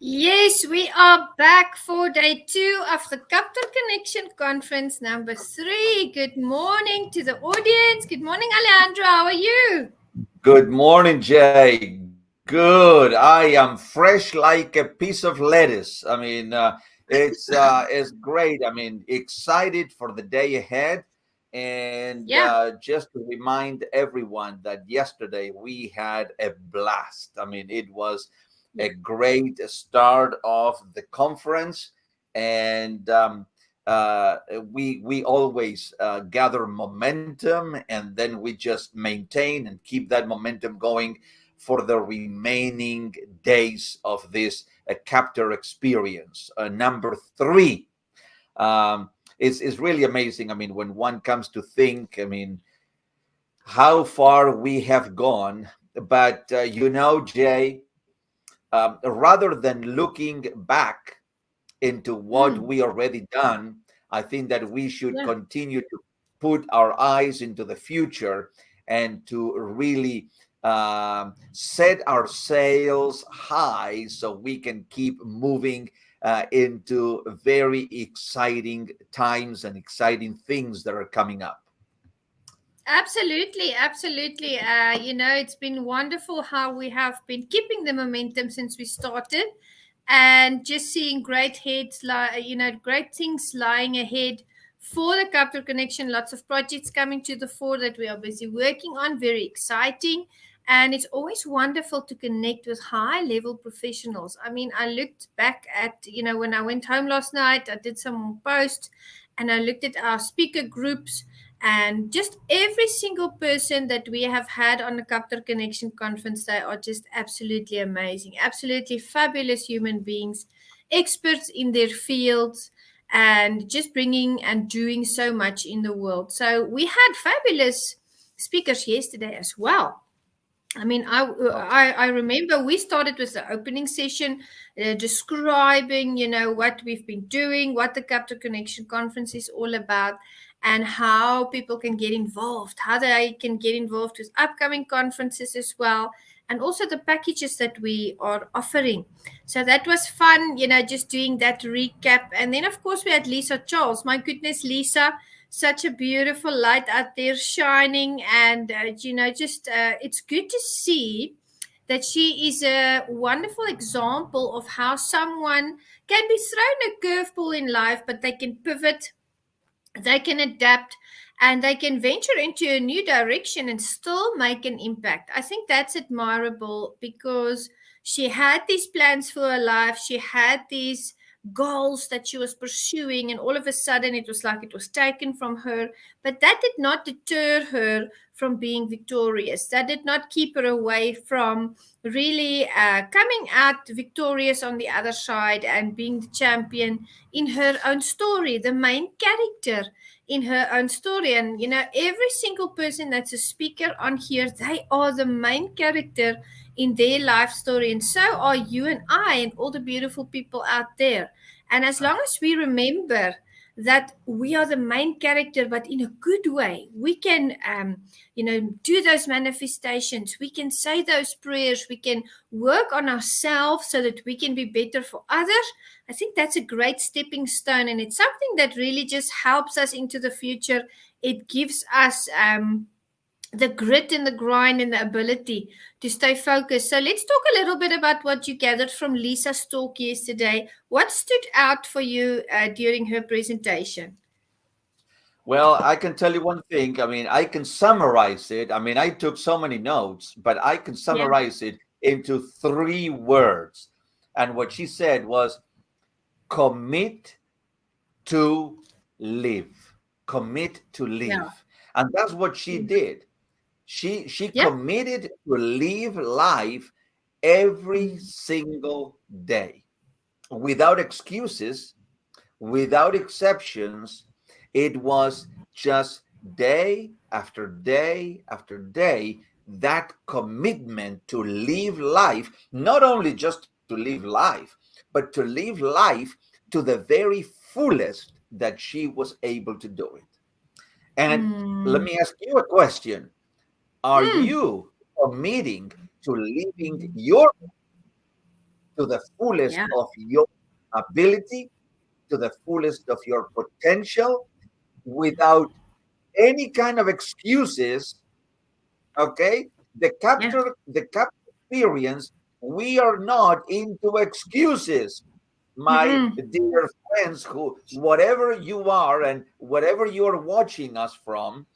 Yes, we are back for day 2 of the KAPPTOR Connection Conference number 3. Good morning to the audience. Good morning, Alejandro. How are you? Good morning, Jay. Good. I am fresh like a piece of lettuce. It's great. I mean, excited for the day ahead, and Yeah, just to remind everyone that yesterday we had a blast. I mean, it was yeah, a great start of the conference, and we always gather momentum, and then we just maintain and keep that momentum going for the remaining days of this captor experience. Number three is really amazing. I mean, when one comes to think, I mean, how far we have gone. But Jay, rather than looking back into what mm, we already done, I think that we should yeah, continue to put our eyes into the future and to really set our sails high so we can keep moving into very exciting times and exciting things that are coming up. absolutely, absolutely. It's been wonderful how we have been keeping the momentum since we started, and just seeing great things lying ahead for the Capital Connection. Lots of projects coming to the fore that we are busy working on. Very exciting. And it's always wonderful to connect with high level professionals. I mean, I looked back at, when I went home last night, I did some posts and I looked at our speaker groups, and just every single person that we have had on the Captor Connection conference, they are just absolutely amazing, absolutely fabulous human beings, experts in their fields, and just bringing and doing so much in the world. So we had fabulous speakers yesterday as well. I mean, I remember we started with the opening session, describing, what we've been doing, what the Capital Connection Conference is all about, and how people can get involved, how they can get involved with upcoming conferences as well, and also the packages that we are offering. So that was fun, just doing that recap. And then, of course, we had Lisa Charles. My goodness, Lisa, such a beautiful light out there shining, and just it's good to see that she is a wonderful example of how someone can be thrown a curveball in life, but they can pivot, they can adapt, and they can venture into a new direction and still make an impact. I think that's admirable because she had these plans for her life, she had these goals that she was pursuing, and all of a sudden it was like it was taken from her. But that did not deter her from being victorious, that did not keep her away from really coming out victorious on the other side and being the champion in her own story, the main character in her own story. And every single person that's a speaker on here, they are the main character in their life story, and so are you and I and all the beautiful people out there. And as long as we remember that we are the main character, but in a good way, we can do those manifestations, we can say those prayers, we can work on ourselves so that we can be better for others. I think that's a great stepping stone, and it's something that really just helps us into the future. It gives us the grit and the grind and the ability to stay focused. So let's talk a little bit about what you gathered from Lisa's talk yesterday. What stood out for you during her presentation? Well, I can tell you one thing. I mean, I can summarize it. I mean, I took so many notes, but I can Yeah, summarize it into three words. And what she said was commit to live. Commit to yeah, live. And that's what she did. She yeah. committed to live life every Mm. single day without excuses, without exceptions. It was just day after day after day, that commitment to live life, not only just to live life, but to live life to the very fullest that she was able to do it. And let Mm. me ask you a question. Are Mm. you committing to living your to the fullest Yeah. of your ability, to the fullest of your potential, without any kind of excuses. Okay, Yeah. the capture experience, we are not into excuses, my Mm-mm. dear friends, who, whatever you are and whatever you are watching us from,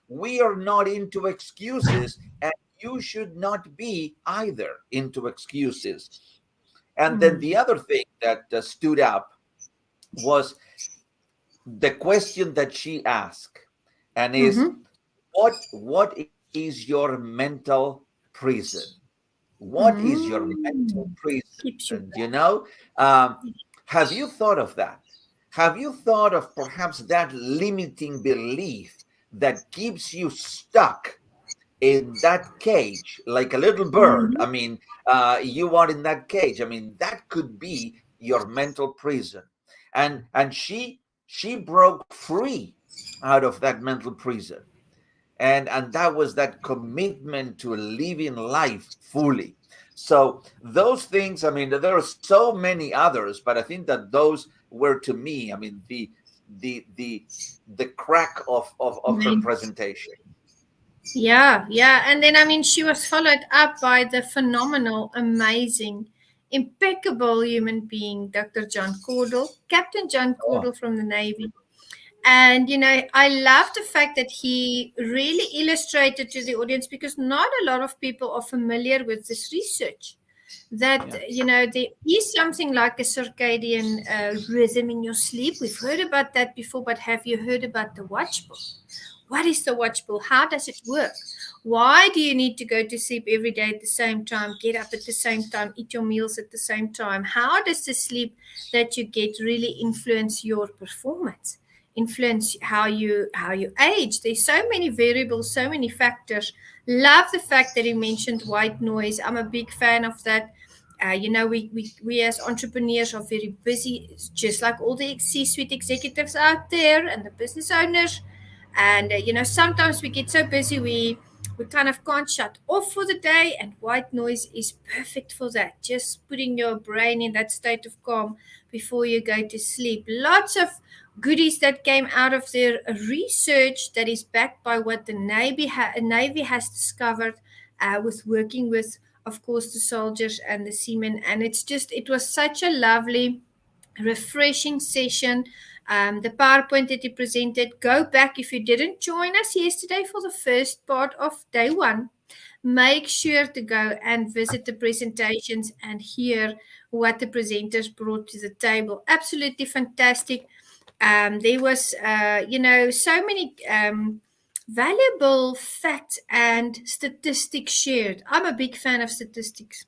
we are not into excuses, and you should not be either into excuses. And then the Mm. other thing that stood up was the question that she asked, and is, Mm-hmm. what is your mental prison? What is your mental Mm. prison? Keeps you And back. um, have you thought of that? Have you thought of perhaps that limiting belief that keeps you stuck in that cage like a little bird? Mm-hmm. I mean, you are in that cage. I mean, that could be your mental prison. And she broke free out of that mental prison, and that was that commitment to living life fully. So those things, I mean, there are so many others, but I think that those were, to me, I mean, the the crack of her Main. presentation. Yeah, yeah. And then, I mean, she was followed up by the phenomenal, amazing, impeccable human being, Dr. John Caudle, Captain John Oh, Caudle from the Navy. And, I love the fact that he really illustrated to the audience, because not a lot of people are familiar with this research. That, yeah. there is something like a circadian rhythm in your sleep. We've heard about that before, but have you heard about the watchful? What is the watchful? How does it work? Why do you need to go to sleep every day at the same time, get up at the same time, eat your meals at the same time? How does the sleep that you get really influence your performance? Influence how you age? There's so many variables, so many factors. Love the fact that he mentioned white noise. I'm a big fan of that. We as entrepreneurs are very busy, just like all the C-suite executives out there and the business owners. And sometimes we get so busy, we kind of can't shut off for the day, and white noise is perfect for that. Just putting your brain in that state of calm before you go to sleep. Lots of goodies that came out of their research that is backed by what the Navy has discovered, with working with, of course, the soldiers and the seamen. And it was such a lovely, refreshing session. The PowerPoint that he presented, go back if you didn't join us yesterday for the first part of day one. Make sure to go and visit the presentations and hear what the presenters brought to the table. Absolutely fantastic. There was, so many valuable facts and statistics shared. I'm a big fan of statistics.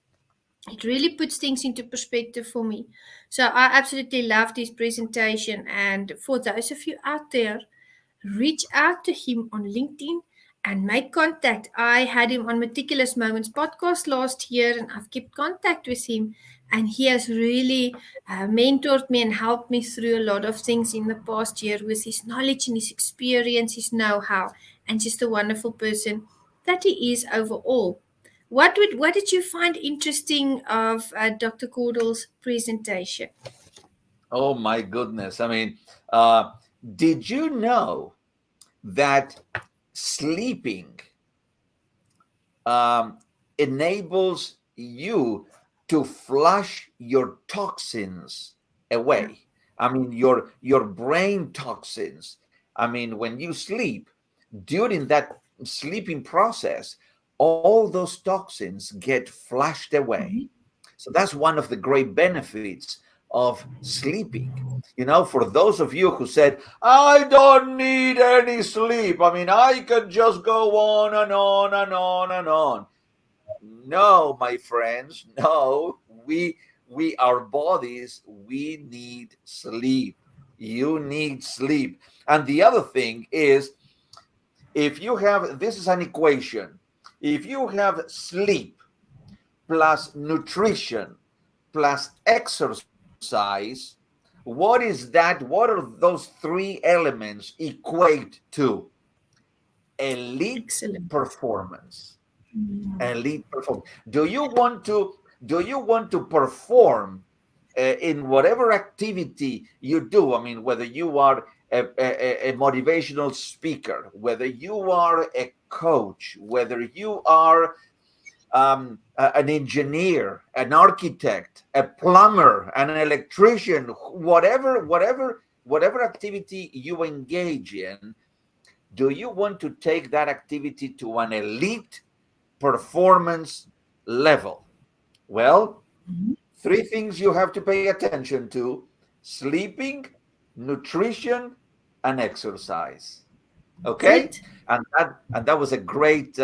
It really puts things into perspective for me. So I absolutely love this presentation. And for those of you out there, reach out to him on LinkedIn and make contact. I had him on Meticulous Moments podcast last year, and I've kept contact with him. And he has really mentored me and helped me through a lot of things in the past year with his knowledge and his experience, his know how, and just a wonderful person that he is overall. What did you find interesting of Dr. Caudle's presentation? Oh my goodness. I mean, uh, did you know that sleeping um, enables you to flush your toxins Yeah. away? I mean, your brain toxins. I mean, when you sleep, during that sleeping process, all those toxins get flushed away. Mhm. So that's one of the great benefits of sleeping. For those of you who said, I don't need any sleep, I mean, I can just go on and on and on and on. No, my friends, no. We our bodies, we need sleep. You need sleep. And the other thing is, if you have, this is an equation. If you have sleep plus nutrition plus exercise, what is that? What are those three elements equate to? Elite Excellent. performance. Mm. Elite performance. Do you want to Do you want to perform in whatever activity you do? I mean, whether you are a motivational speaker, whether you are a coach, whether you are an engineer, an architect, a plumber, an electrician, whatever activity you engage in, do you want to take that activity to an elite performance level? Well, three things you have to pay attention to: sleeping, nutrition, and exercise. Okay, Good. and that was a great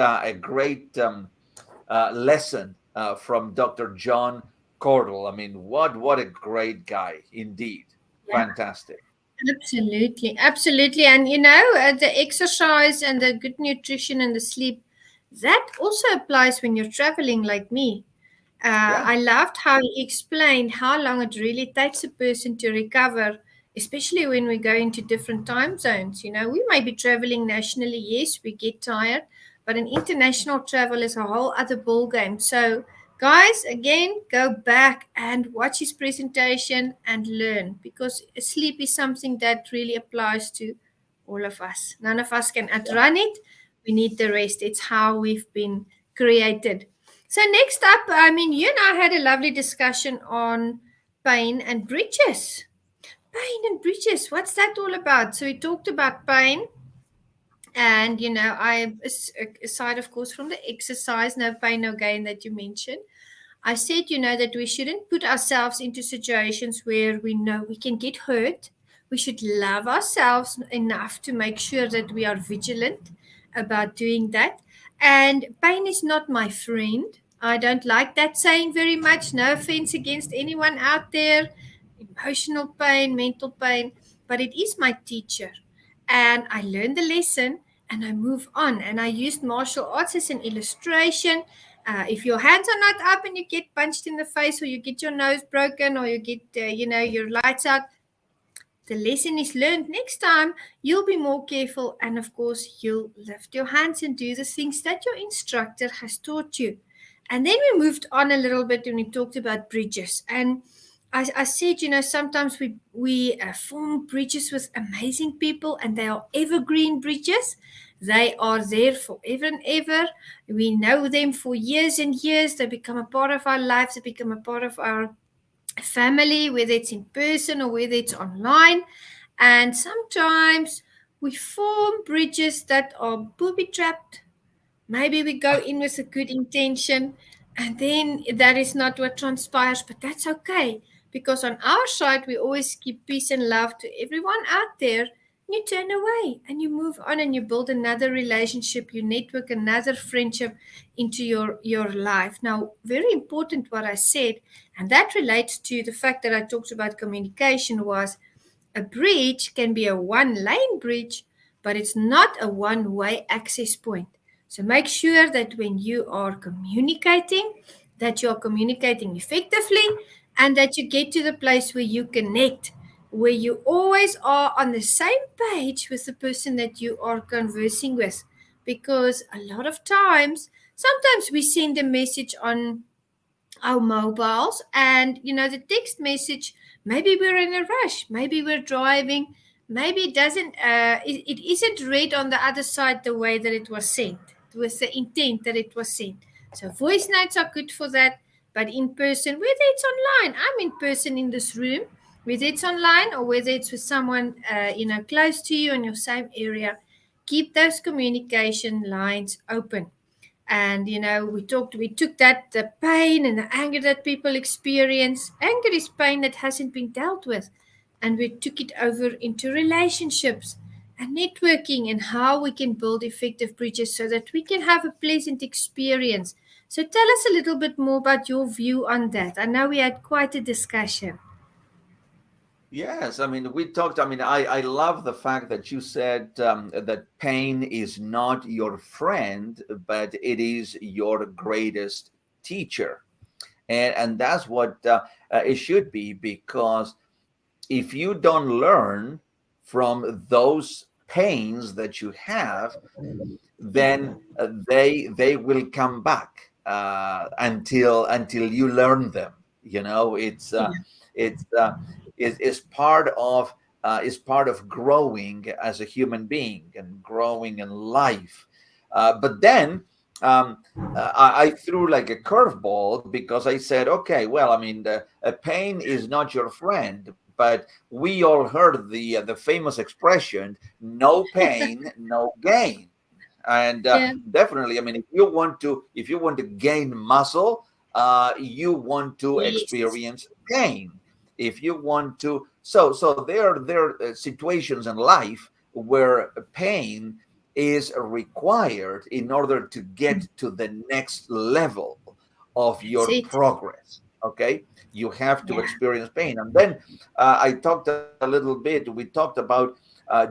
lesson from Dr. John Cordell. I mean, what a great guy indeed. Yeah. Fantastic. Absolutely, absolutely. And the exercise and the good nutrition and the sleep, that also applies when you're traveling like me. Yeah. I loved how he explained how long it really takes a person to recover, especially when we go into different time zones. We may be traveling nationally, yes, we get tired, but an international travel is a whole other ball game. So, guys, again, go back and watch his presentation and learn, because sleep is something that really applies to all of us. None of us can outrun it. We need the rest. It's how we've been created. So next up, I mean, you and I had a lovely discussion on pain and bridges. Pain and bridges, what's that all about? So we talked about pain, and aside, of course, from the exercise, no pain, no gain that you mentioned. I said, that we shouldn't put ourselves into situations where we know we can get hurt. We should love ourselves enough to make sure that we are vigilant about doing that. And pain is not my friend. I don't like that saying very much. No offense against anyone out there. Emotional pain, mental pain, but it is my teacher. And I learned the lesson and I move on. And I used martial arts as an illustration. If your hands are not up and you get punched in the face, or you get your nose broken, or you get, your lights out, the lesson is learned. Next time, you'll be more careful. And of course, you'll lift your hands and do the things that your instructor has taught you. And then we moved on a little bit and we talked about bridges. And I said, sometimes we form bridges with amazing people, and they are evergreen bridges. They are there forever and ever. We know them for years and years. They become a part of our lives. They become a part of our family, whether it's in person or whether it's online. And sometimes we form bridges that are booby trapped. Maybe we go in with a good intention, and then that is not what transpires, but that's okay, because on our side, we always give peace and love to everyone out there. You turn away and you move on and you build another relationship, you network another friendship into your life. Now, very important what I said, and that relates to the fact that I talked about communication, was a bridge can be a one-lane bridge, but it's not a one-way access point. So make sure that when you are communicating, that you are communicating effectively, and that you get to the place where you connect, where you always are on the same page with the person that you are conversing with. Because a lot of times, sometimes we send a message on our mobiles, and the text message, maybe we're in a rush, maybe we're driving, maybe it isn't read on the other side the way that it was sent, with the intent that it was sent. So voice notes are good for that, but in person, whether it's online, I'm in person in this room, whether it's online or whether it's with someone close to you in your same area, keep those communication lines open. And we took that, the pain and the anger that people experience. Anger is pain that hasn't been dealt with, and we took it over into relationships and networking, and how we can build effective bridges so that we can have a pleasant experience. So tell us a little bit more about your view on that. I know we had quite a discussion. Yes, I mean, we talked. I mean, I love the fact that you said that pain is not your friend, but it is your greatest teacher. And that's what it should be, because if you don't learn from those pains that you have, then they will come back. until you learn them. You know, it's is part of growing as a human being and growing in life. But then I threw like a curveball because I said, okay, well, I mean, pain is not your friend, but we all heard the famous expression, no pain, no gain. And Yeah. definitely, I mean, if you want to gain muscle, you want to Yes. experience pain. If you want to, so there are situations in life where pain is required in order to get to the next level of your That's it. progress. Okay, you have to Yeah. experience pain. And then I talked a little bit, we talked about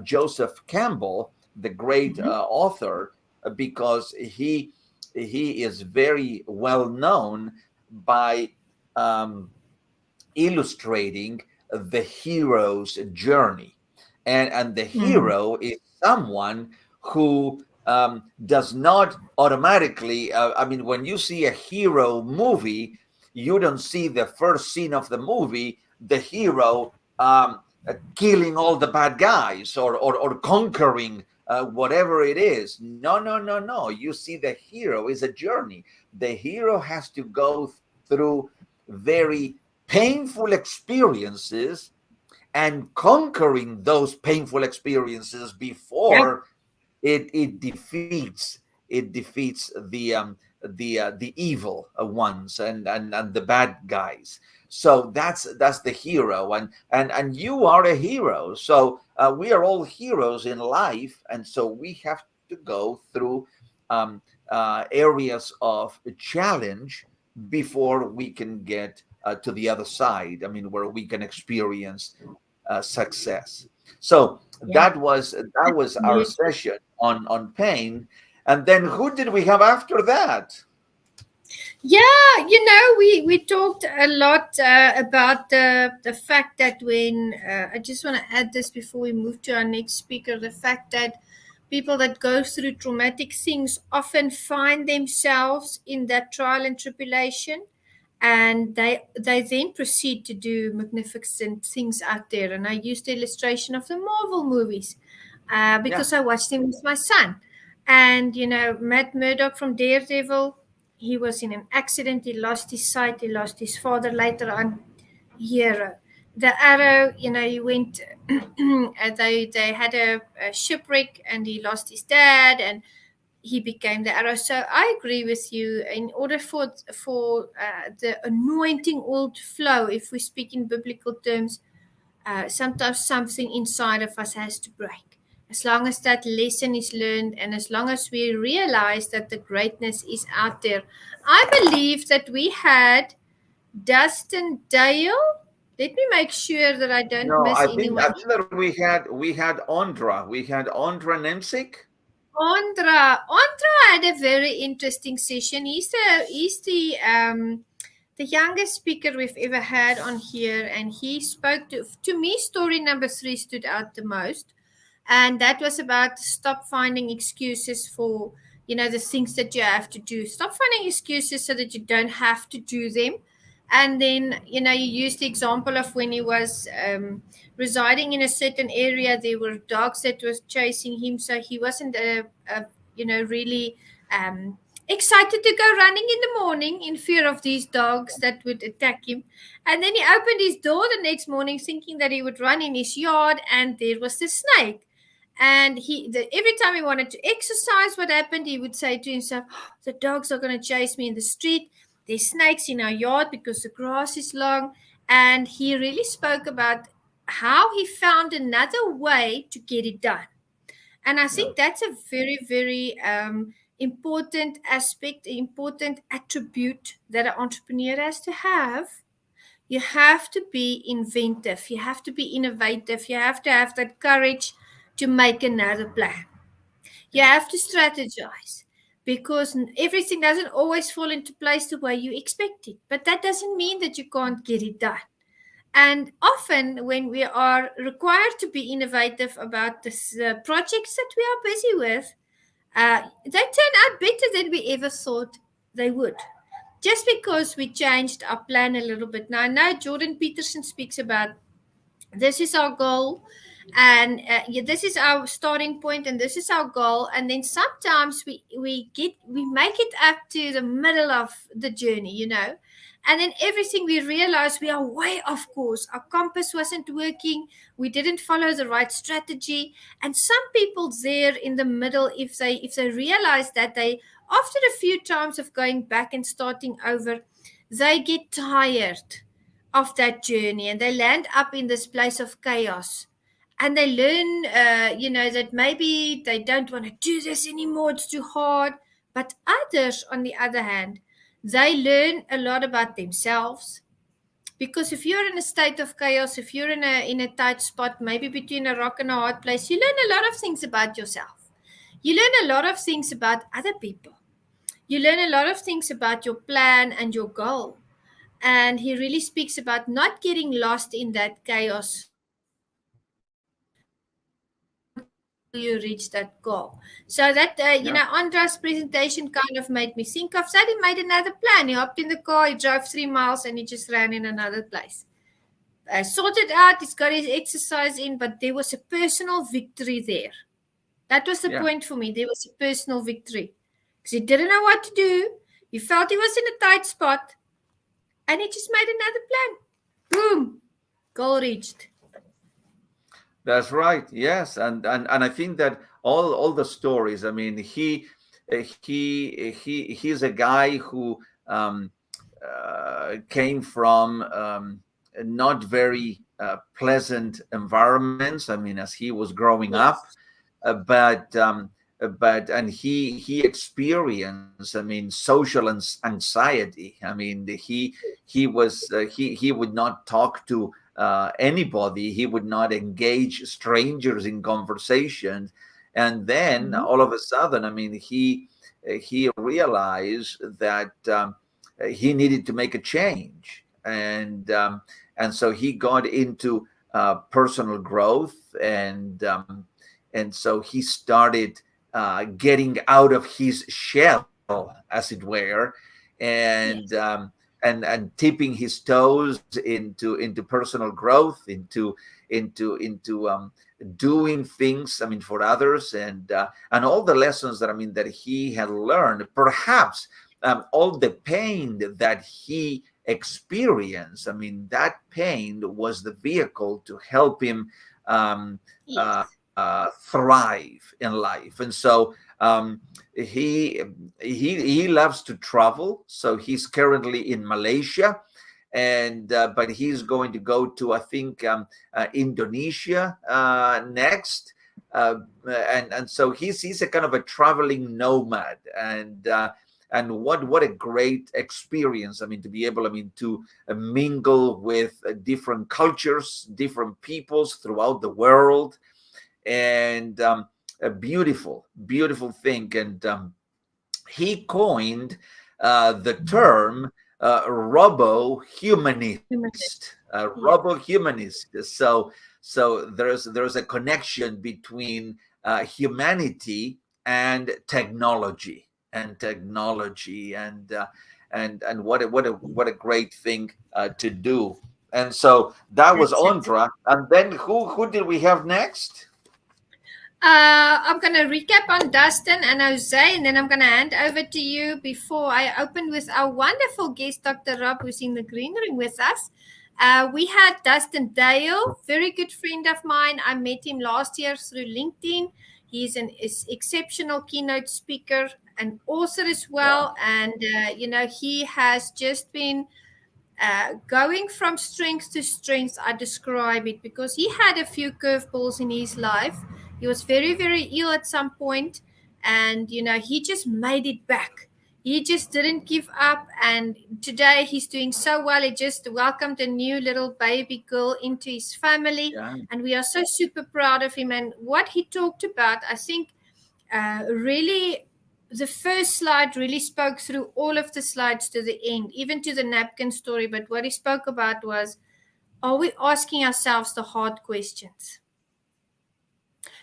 Joseph Campbell, the great Mhm. author, because he is very well known by um, illustrating the hero's journey. And the Mm. hero is someone who does not automatically, I mean, when you see a hero movie, you don't see the first scene of the movie, the hero killing all the bad guys or conquering whatever it is. No, no, no, no. You see, the hero is a journey. The hero has to go through very painful experiences and conquering those painful experiences Yep. before it defeats the evil ones and the bad guys. So that's the hero, and you are a hero. So we are all heroes in life, and so we have to go through um, areas of challenge before we can get to the other side. I mean, where we can experience success. So Yeah. that was our Yes. session on pain. And then who did we have after that? Yeah, we talked a lot about the fact that when I just want to add this before we move to our next speaker, the fact that people that go through traumatic things often find themselves in that trial and tribulation, and they then proceed to do magnificent things out there. And I used the illustration of the Marvel movies Yeah, because I watched them with my son. And Matt Murdock from Daredevil, he was in an accident. He lost his sight. He lost his father later on. Hero. The Arrow, he went. They had a shipwreck, and he lost his dad, and he became the Arrow. So I agree with you. In order for the anointing oil to flow, if we speak in biblical terms, sometimes something inside of us has to break. As long as that lesson is learned, and as long as we realize that the greatness is out there. I believe that we had Dustin Dale. Let me make sure that I don't no, miss I anyone. think that we had Ondra Nemsik. Andra had a very interesting session. He's the youngest speaker we've ever had on here, and he spoke to me. Story number 3 stood out the most, and that was about stop finding excuses for the things that you have to do. Stop finding excuses so that you don't have to do them. And then you used the example of when he was residing in a certain area, there were dogs that was chasing him, so he wasn't really um, excited to go running in the morning in fear of these dogs that would attack him. And then he opened his door the next morning thinking that he would run in his yard, and there was the snake. And every time he wanted to exercise, what happened? He would say to himself, "Oh, the dogs are going to chase me in the street. There's snakes in our yard because the grass is long." And he really spoke about how he found another way to get it done. And I Yeah, think that's a very, very important aspect, important attribute that an entrepreneur has to have. You have to be inventive, you have to be innovative, you have to have that courage to make another plan. You have to strategize because everything doesn't always fall into place the way you expect it. But that doesn't mean that you can't get it done. And often, when we are required to be innovative about the projects that we are busy with, they turn out better than we ever thought They would. Just because we changed our plan a little bit. Now, I know Jordan Peterson speaks about this is our goal, and yeah, this is our starting point, and this is our goal. And then sometimes we make it up to the middle of the journey, and then everything we realize we are way off course. Our compass wasn't working. We didn't follow the right strategy. And some people there in the middle, if they realize that they, after a few times of going back and starting over, they get tired of that journey and they land up in this place of chaos, and they learn that maybe they don't want to do this anymore, it's too hard. But others, on the other hand, they learn a lot about themselves, because if you're in a state of chaos, if you're in a tight spot, maybe between a rock and a hard place, you learn a lot of things about yourself. You learn a lot of things about other people. You learn a lot of things about your plan and your goal. And he really speaks about not getting lost in that chaos until you reach that goal. So that, Yeah. Andras' presentation kind of made me think of that. He made another plan. He hopped in the car, he drove 3 miles, and he just ran in another place. Sorted out, he's got his exercise in, but there was a personal victory there. That was the Yeah. point for me. There was a personal victory. Because he didn't know what to do. He felt he was in a tight spot. And he just made another plan. Boom. Goal reached. That's right. Yes, and I think that all the stories. I mean, he's a guy who came from not very pleasant environments. I mean, as he was growing up, Yes. but and he experienced, I mean, social anxiety. I mean, he would not talk to anybody. He would not engage strangers in conversation. And then Mm-hmm. all of a sudden, I mean, he realized that he needed to make a change, and so he got into personal growth, and so he started getting out of his shell, as it were, and Yes. um, and tipping his toes into personal growth, into doing things, I mean, for others, and all the lessons that, I mean, that he had learned. Perhaps all the pain that he experienced, I mean, that pain was the vehicle to help him um, Yes. thrive in life. And so he he loves to travel. So he's currently in Malaysia, and but he's going to go to, I think, Indonesia next. And so he's a kind of a traveling nomad, and what a great experience, I mean, to be able, I mean, to mingle with different cultures, different peoples throughout the world, and a beautiful thing. And he coined the term robo-humanist. Humanist. Yes. Robo-humanist. So there's a connection between humanity and technology, and what a great thing to do. And so that was That's it. Ondra. And then who did we have next? I'm going to recap on Dustin and Jose, and then I'm going to hand over to you before I open with our wonderful guest, Dr. Rob, who's in the green room with us. We had Dustin Dale, very good friend of mine. I met him last year through LinkedIn. He's an exceptional keynote speaker and author as well. And, he has just been going from strength to strength, I describe it, because he had a few curveballs in his life. He was very, very ill at some point, and he just made it back. He just didn't give up, and today he's doing so well. He just welcomed a new little baby girl into his family, Yeah. and we are so super proud of him. And what he talked about, I think, really, the first slide really spoke through all of the slides to the end, even to the napkin story. But what he spoke about was, are we asking ourselves the hard questions?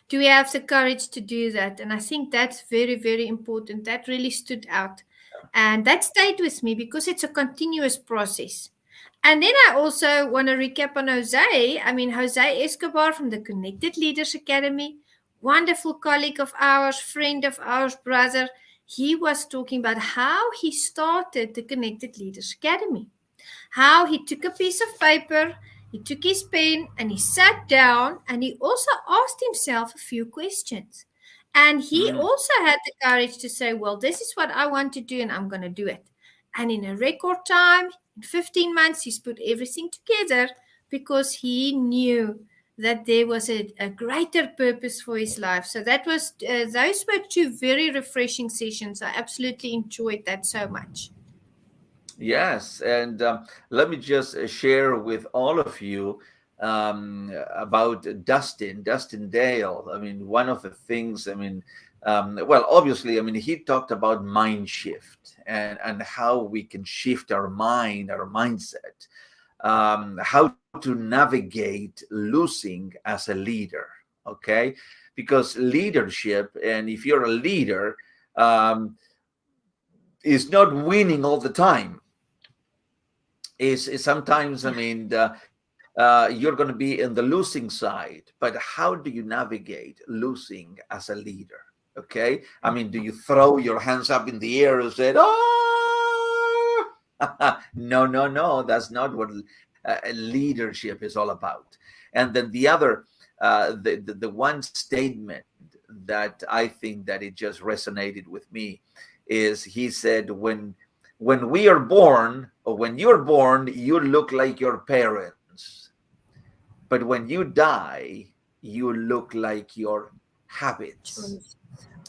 Do we have the courage to do that? And I think that's very, very important. That really stood out. And that stayed with me because it's a continuous process. And then I also want to recap on Jose. I mean, Jose Escobar from the Connected Leaders Academy, wonderful colleague of ours, friend of ours, brother. He was talking about how he started the Connected Leaders Academy, how he took a piece of paper, he took his pen, and he sat down and he also asked himself a few questions. And he Mm. also had the courage to say, well, this is what I want to do and I'm going to do it. And in a record time, in 15 months, he's put everything together because he knew that there was a greater purpose for his life. So that was, those were two very refreshing sessions. I absolutely enjoyed that so much. Yes, and let me just share with all of you about Dustin Dale. I mean, one of the things, I mean, well, obviously, I mean, he talked about mind shift and how we can shift our mind, our mindset, how to navigate losing as a leader, okay? Because leadership, and if you're a leader, um, is not winning all the time. Is sometimes, I mean, you're going to be in the losing side, but how do you navigate losing as a leader? Okay, I mean, do you throw your hands up in the air and say, oh? No, that's not what leadership is all about. And then the other, the one statement that I think that it just resonated with me is he said, when we are born, or when you're born, you look like your parents. But when you die, you look like your habits.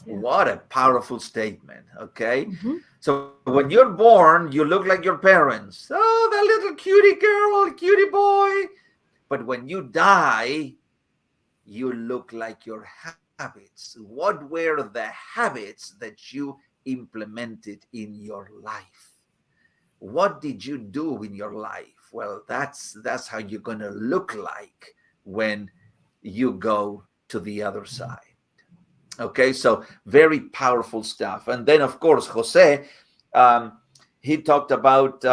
Yeah. What a powerful statement. Okay. Mm-hmm. So when you're born, you look like your parents. Oh, that little cutie girl, cutie boy. But when you die, you look like your habits. What were the habits that you implemented in your life? What did you do in your life? Well, that's how you're going to look like when you go to the other side. Okay, so very powerful stuff. And then, of course, Jose, um, he talked about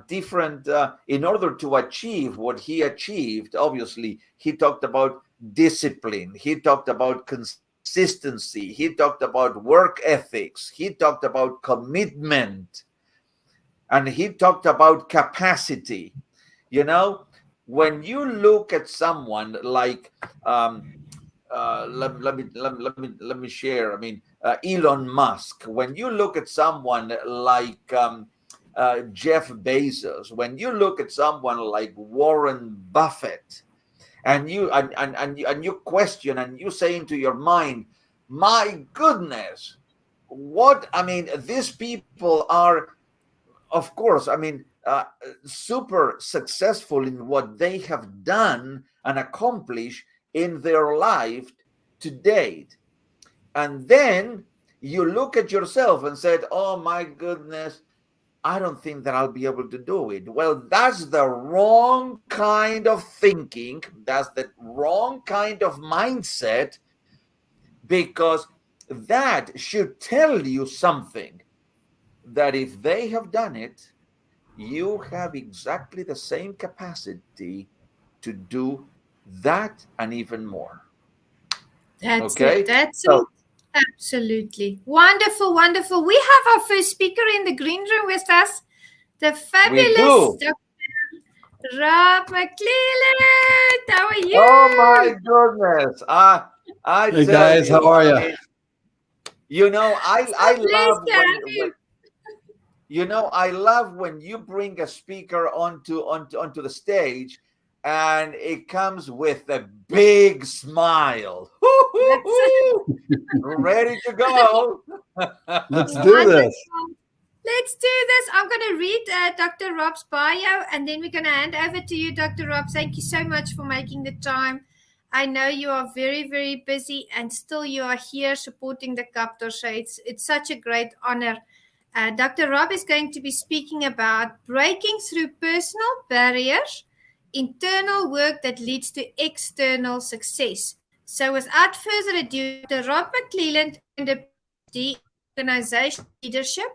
different, in order to achieve what he achieved, obviously, he talked about discipline, he talked about consistency, he talked about work ethics, he talked about commitment, and he talked about capacity. You know, when you look at someone like let me share. I mean, Elon Musk. When you look at someone like Jeff Bezos, when you look at someone like Warren Buffett, and you question and you say into your mind, my goodness, what, I mean, these people are, of course, I mean, super successful in what they have done and accomplished in their life to date. And then you look at yourself and said, oh my goodness, I don't think that I'll be able to do it. Well, that's the wrong kind of thinking. That's the wrong kind of mindset, because that should tell you something, that if they have done it, you have exactly the same capacity to do that and even more. That's it. Okay? That's it. So Absolutely. Wonderful, wonderful. We have our first speaker in the green room with us, the we fabulous do. Dr. Rob McCleland. How are Oh my you? goodness. I Hey tell guys, how you, are I you? mean, you know, So I blessed love to have when you. you know, I love when you bring a speaker onto the stage and it comes with a big smile. That's Ready to go. Let's do this. wonderful. Let's do this. I'm going to read Dr. Rob's bio and then we're going to hand over to you, Dr. Rob. Thank you so much for making the time. I know you are very, very busy and still you are here supporting the KAPPTOR. So it's such a great honor. Dr. Rob is going to be speaking about breaking through personal barriers, internal work that leads to external success. So without further ado, Dr. Rob McCleland earned a PhD in organizational leadership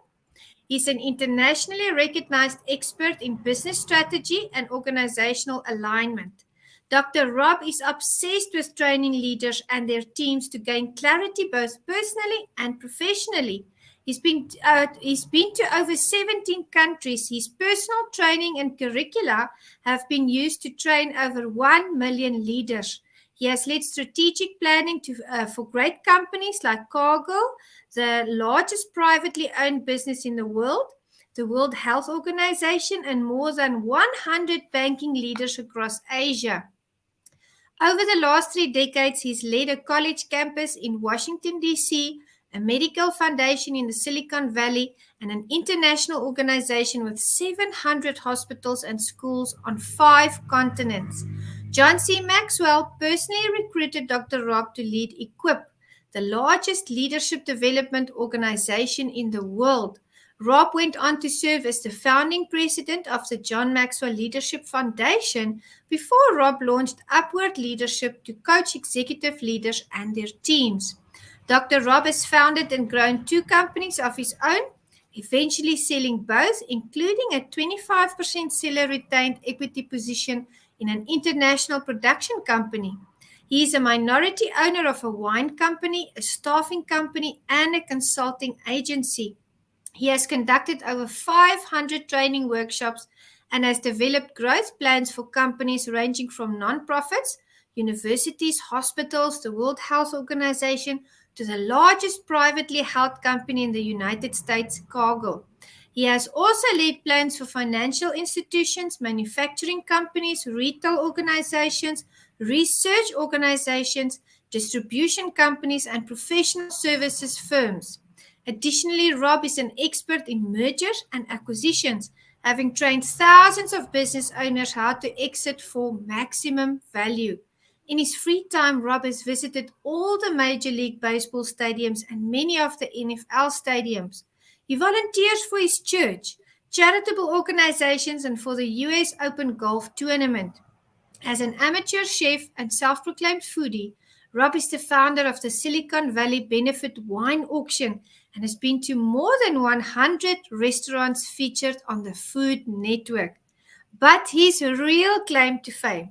He's an internationally recognized expert in business strategy and organizational alignment. Dr. Rob is obsessed with training leaders and their teams to gain clarity both personally and professionally. He's been to over 17 countries. His personal training and curricula have been used to train over 1 million leaders. He has led strategic planning for great companies like Cargill, the largest privately owned business in the World Health Organization, and more than 100 banking leaders across Asia. Over the last 3 decades, he's led a college campus in Washington, D.C., a medical foundation in the Silicon Valley, and an international organization with 700 hospitals and schools on 5 continents. John C. Maxwell personally recruited Dr. Rob to lead Equip, the largest leadership development organization in the world. Rob went on to serve as the founding president of the John Maxwell Leadership Foundation before Rob launched Upward Leadership to coach executive leaders and their teams. Dr. Rob has founded and grown 2 companies of his own, eventually selling both, including a 25% seller retained equity position in an international production company. He is a minority owner of a wine company, a staffing company, and a consulting agency. He has conducted over 500 training workshops and has developed growth plans for companies ranging from nonprofits, universities, hospitals, the World Health Organization, to the largest privately held company in the United States, Cargill. He has also led plans for financial institutions, manufacturing companies, retail organizations, research organizations, distribution companies, and professional services firms. Additionally, Rob is an expert in mergers and acquisitions, having trained thousands of business owners how to exit for maximum value. In his free time, Rob has visited all the Major League Baseball stadiums and many of the NFL stadiums. He volunteers for his church, charitable organizations, and for the US Open Golf Tournament. As an amateur chef and self-proclaimed foodie, Rob is the founder of the Silicon Valley Benefit Wine Auction and has been to more than 100 restaurants featured on the Food Network. But his real claim to fame: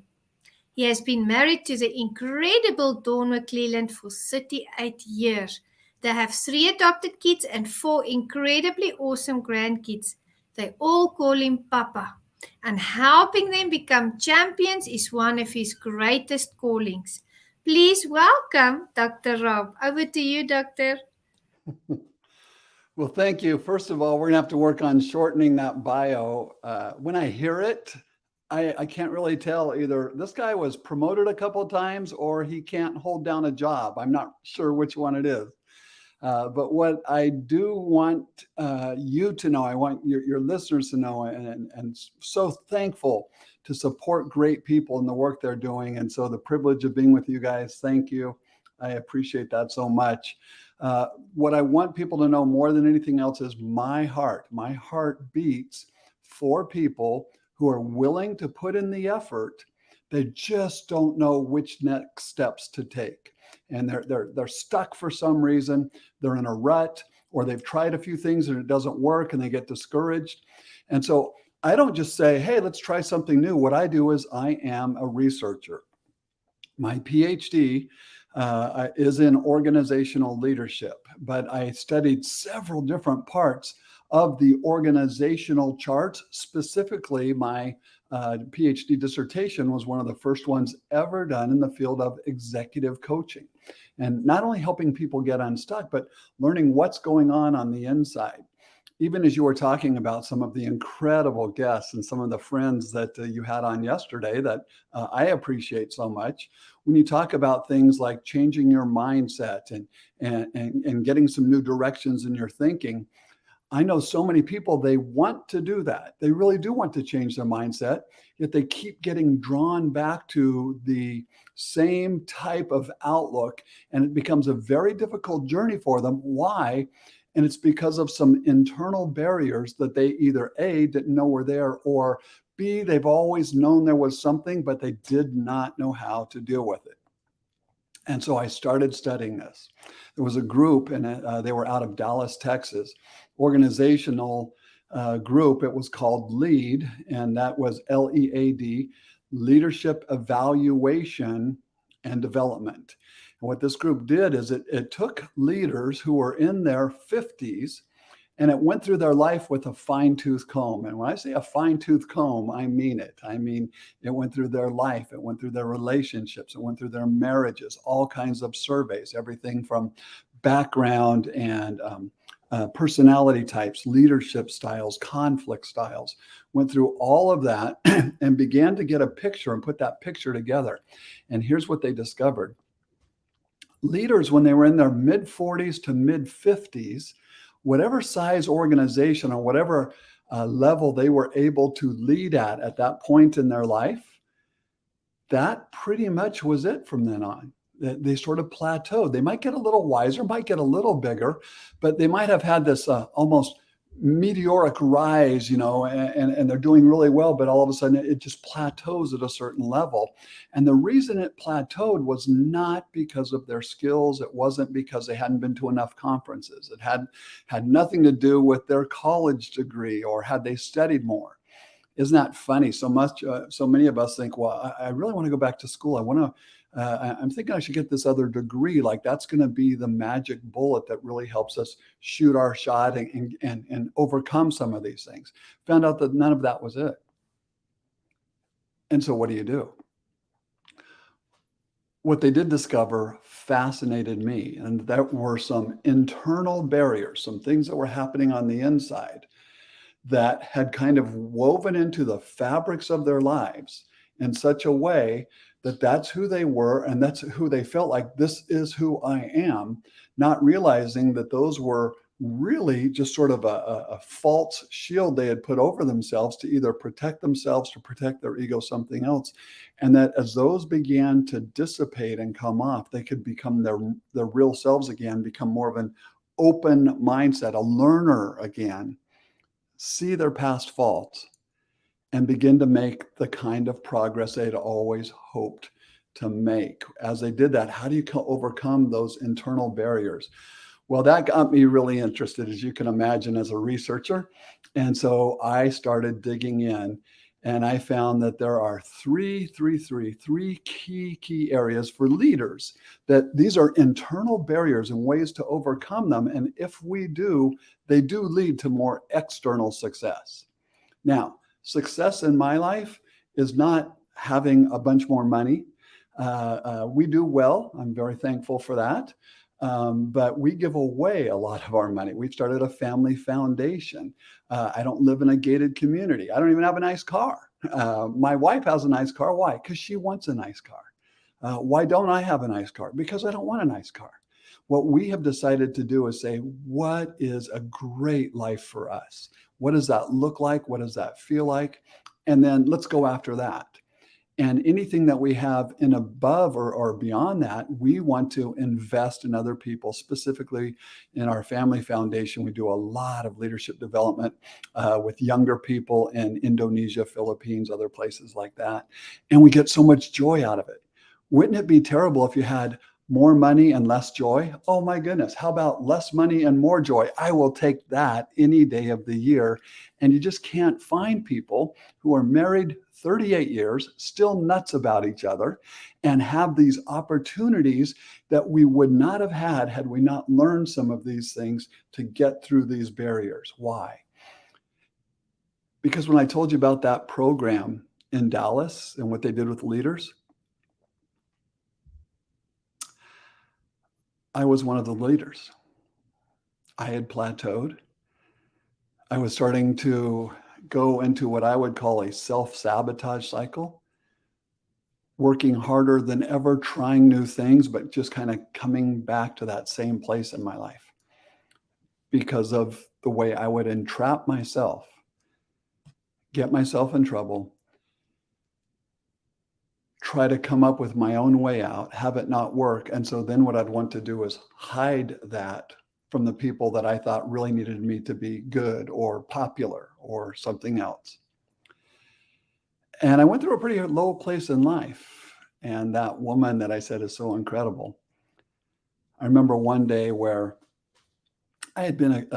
he has been married to the incredible Dawn McCleland for 38 years. They have 3 adopted kids and 4 incredibly awesome grandkids. They all call him Papa. And helping them become champions is one of his greatest callings. Please welcome Dr. Rob. Over to you, Doctor. Well, thank you. First of all, we're going to have to work on shortening that bio. When I hear it, I can't really tell either this guy was promoted a couple of times or he can't hold down a job. I'm not sure which one it is. But what I do want you to know, I want your listeners to know, and so thankful to support great people in the work they're doing. And so the privilege of being with you guys, thank you. I appreciate that so much. What I want people to know more than anything else is my heart. My heart beats for people who are willing to put in the effort. They just don't know which next steps to take. And they're stuck for some reason. They're in a rut, or they've tried a few things and it doesn't work and they get discouraged. And so I don't just say, hey, let's try something new. What I do is I am a researcher. My PhD is in organizational leadership, but I studied several different parts of the organizational charts. Specifically, my PhD dissertation was one of the first ones ever done in the field of executive coaching. And not only helping people get unstuck, but learning what's going on the inside. Even as you were talking about some of the incredible guests and some of the friends that you had on yesterday that I appreciate so much, when you talk about things like changing your mindset and getting some new directions in your thinking, I know so many people, they want to do that. They really do want to change their mindset, yet they keep getting drawn back to the same type of outlook, and it becomes a very difficult journey for them. Why? And it's because of some internal barriers that they either A, didn't know were there, or B, they've always known there was something, but they did not know how to deal with it. And so I started studying this. There was a group, and they were out of Dallas, Texas, organizational group. It was called LEAD, and that was LEAD, Leadership Evaluation and Development. And what this group did is it took leaders who were in their 50s and it went through their life with a fine-tooth comb. And when I say a fine-tooth comb, I mean it. I mean, it went through their life, it went through their relationships, it went through their marriages, all kinds of surveys, everything from background and personality types, leadership styles, conflict styles, went through all of that and began to get a picture and put that picture together. And here's what they discovered. Leaders, when they were in their mid 40s to mid 50s, whatever size organization or whatever level they were able to lead at that point in their life, that pretty much was it from then on. They sort of plateaued. They might get a little wiser, might get a little bigger, but they might have had this almost meteoric rise, and they're doing really well, but all of a sudden it just plateaus at a certain level. And the reason it plateaued was not because of their skills. It wasn't because they hadn't been to enough conferences. It had nothing to do with their college degree or had they studied more. Isn't that funny? So many of us think, well, I really want to go back to school. I'm thinking I should get this other degree. Like that's going to be the magic bullet that really helps us shoot our shot and overcome some of these things. Found out that none of that was it. And so what do? What they did discover fascinated me. And there were some internal barriers, some things that were happening on the inside that had kind of woven into the fabrics of their lives in such a way that that's who they were and that's who they felt like, this is who I am, not realizing that those were really just sort of a false shield they had put over themselves to either protect themselves, to protect their ego, something else. And that as those began to dissipate and come off, they could become their real selves again, become more of an open mindset, a learner again, see their past faults, and begin to make the kind of progress they'd always hoped to make. As they did that, how do you overcome those internal barriers? Well, that got me really interested, as you can imagine, as a researcher. And so I started digging in, and I found that there are three key areas for leaders, that these are internal barriers and ways to overcome them. And if we do, they do lead to more external success. Now, success in my life is not having a bunch more money. We do well. I'm very thankful for that. But we give away a lot of our money. We've started a family foundation. I don't live in a gated community. I don't even have a nice car. My wife has a nice car. Why? Because she wants a nice car. Why don't I have a nice car? Because I don't want a nice car. What we have decided to do is say, what is a great life for us? What does that look like? What does that feel like? And then let's go after that. And anything that we have in above or beyond that, we want to invest in other people, specifically in our family foundation. We do a lot of leadership development with younger people in Indonesia, Philippines, other places like that. And we get so much joy out of it. Wouldn't it be terrible if you had more money and less joy? Oh my goodness. How about less money and more joy? I will take that any day of the year. And you just can't find people who are married 38 years, still nuts about each other, and have these opportunities that we would not have had we not learned some of these things to get through these barriers. Why? Because when I told you about that program in Dallas and what they did with leaders, I was one of the leaders. I had plateaued. I was starting to go into what I would call a self-sabotage cycle, working harder than ever, trying new things, but just kind of coming back to that same place in my life because of the way I would entrap myself, get myself in trouble, try to come up with my own way out, have it not work. And so then what I'd want to do is hide that from the people that I thought really needed me to be good or popular or something else. And I went through a pretty low place in life. And that woman that I said is so incredible. I remember one day where I had been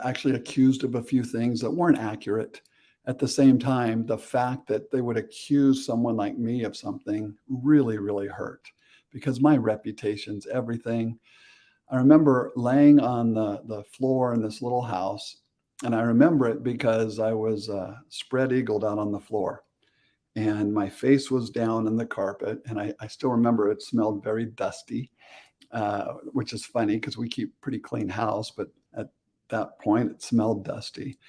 actually accused of a few things that weren't accurate. At the same time, the fact that they would accuse someone like me of something really, really hurt, because my reputation's everything. I remember laying on the floor in this little house, and I remember it because I was spread eagled out on the floor, and my face was down in the carpet, and I still remember it smelled very dusty, which is funny because we keep pretty clean house, but at that point it smelled dusty.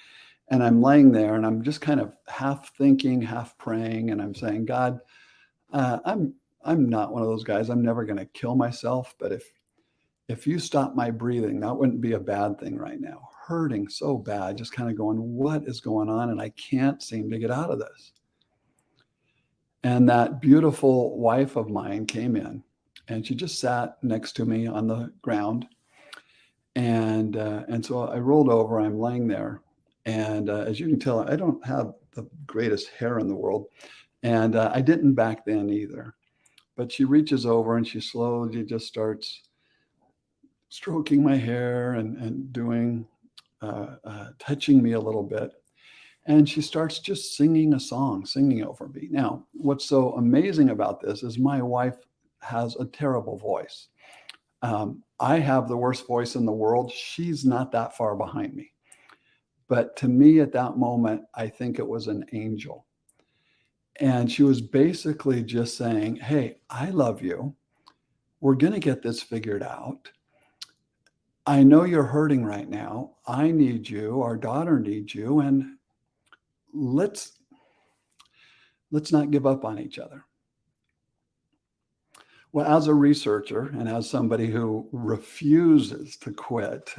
And I'm laying there and I'm just kind of half thinking, half praying, and I'm saying, God, I'm not one of those guys. I'm never going to kill myself, but if you stop my breathing, that wouldn't be a bad thing right now. Hurting so bad, just kind of going, what is going on? And I can't seem to get out of this. And that beautiful wife of mine came in, and she just sat next to me on the ground. And so I rolled over, I'm laying there. And as you can tell, I don't have the greatest hair in the world. And I didn't back then either. But she reaches over and she slowly just starts stroking my hair and doing, touching me a little bit. And she starts just singing a song, singing over me. Now, what's so amazing about this is my wife has a terrible voice. I have the worst voice in the world. She's not that far behind me. But to me at that moment, I think it was an angel. And she was basically just saying, hey, I love you. We're going to get this figured out. I know you're hurting right now. I need you. Our daughter needs you. And let's not give up on each other. Well, as a researcher and as somebody who refuses to quit,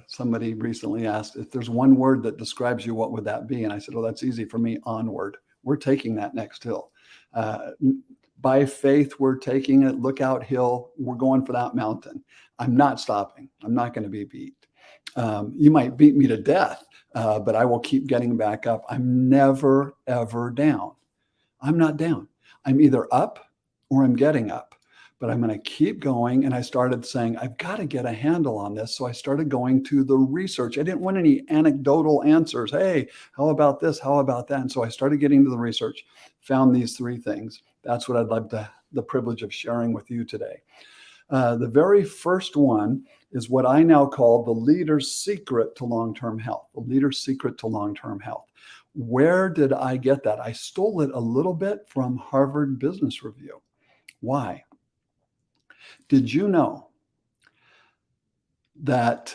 somebody recently asked, if there's one word that describes you, what would that be? And I said, well, that's easy for me, onward. We're taking that next hill. By faith, we're taking it. Look out hill. We're going for that mountain. I'm not stopping. I'm not going to be beat. You might beat me to death, but I will keep getting back up. I'm never, ever down. I'm not down. I'm either up or I'm getting up. But I'm going to keep going. And I started saying, I've got to get a handle on this. So I started going to the research. I didn't want any anecdotal answers. Hey, how about this? How about that? And so I started getting to the research, found these three things. That's what I'd love to, the privilege of sharing with you today. The very first one is what I now call the leader's secret to long-term health. The leader's secret to long-term health. Where did I get that? I stole it a little bit from Harvard Business Review. Why? Did you know that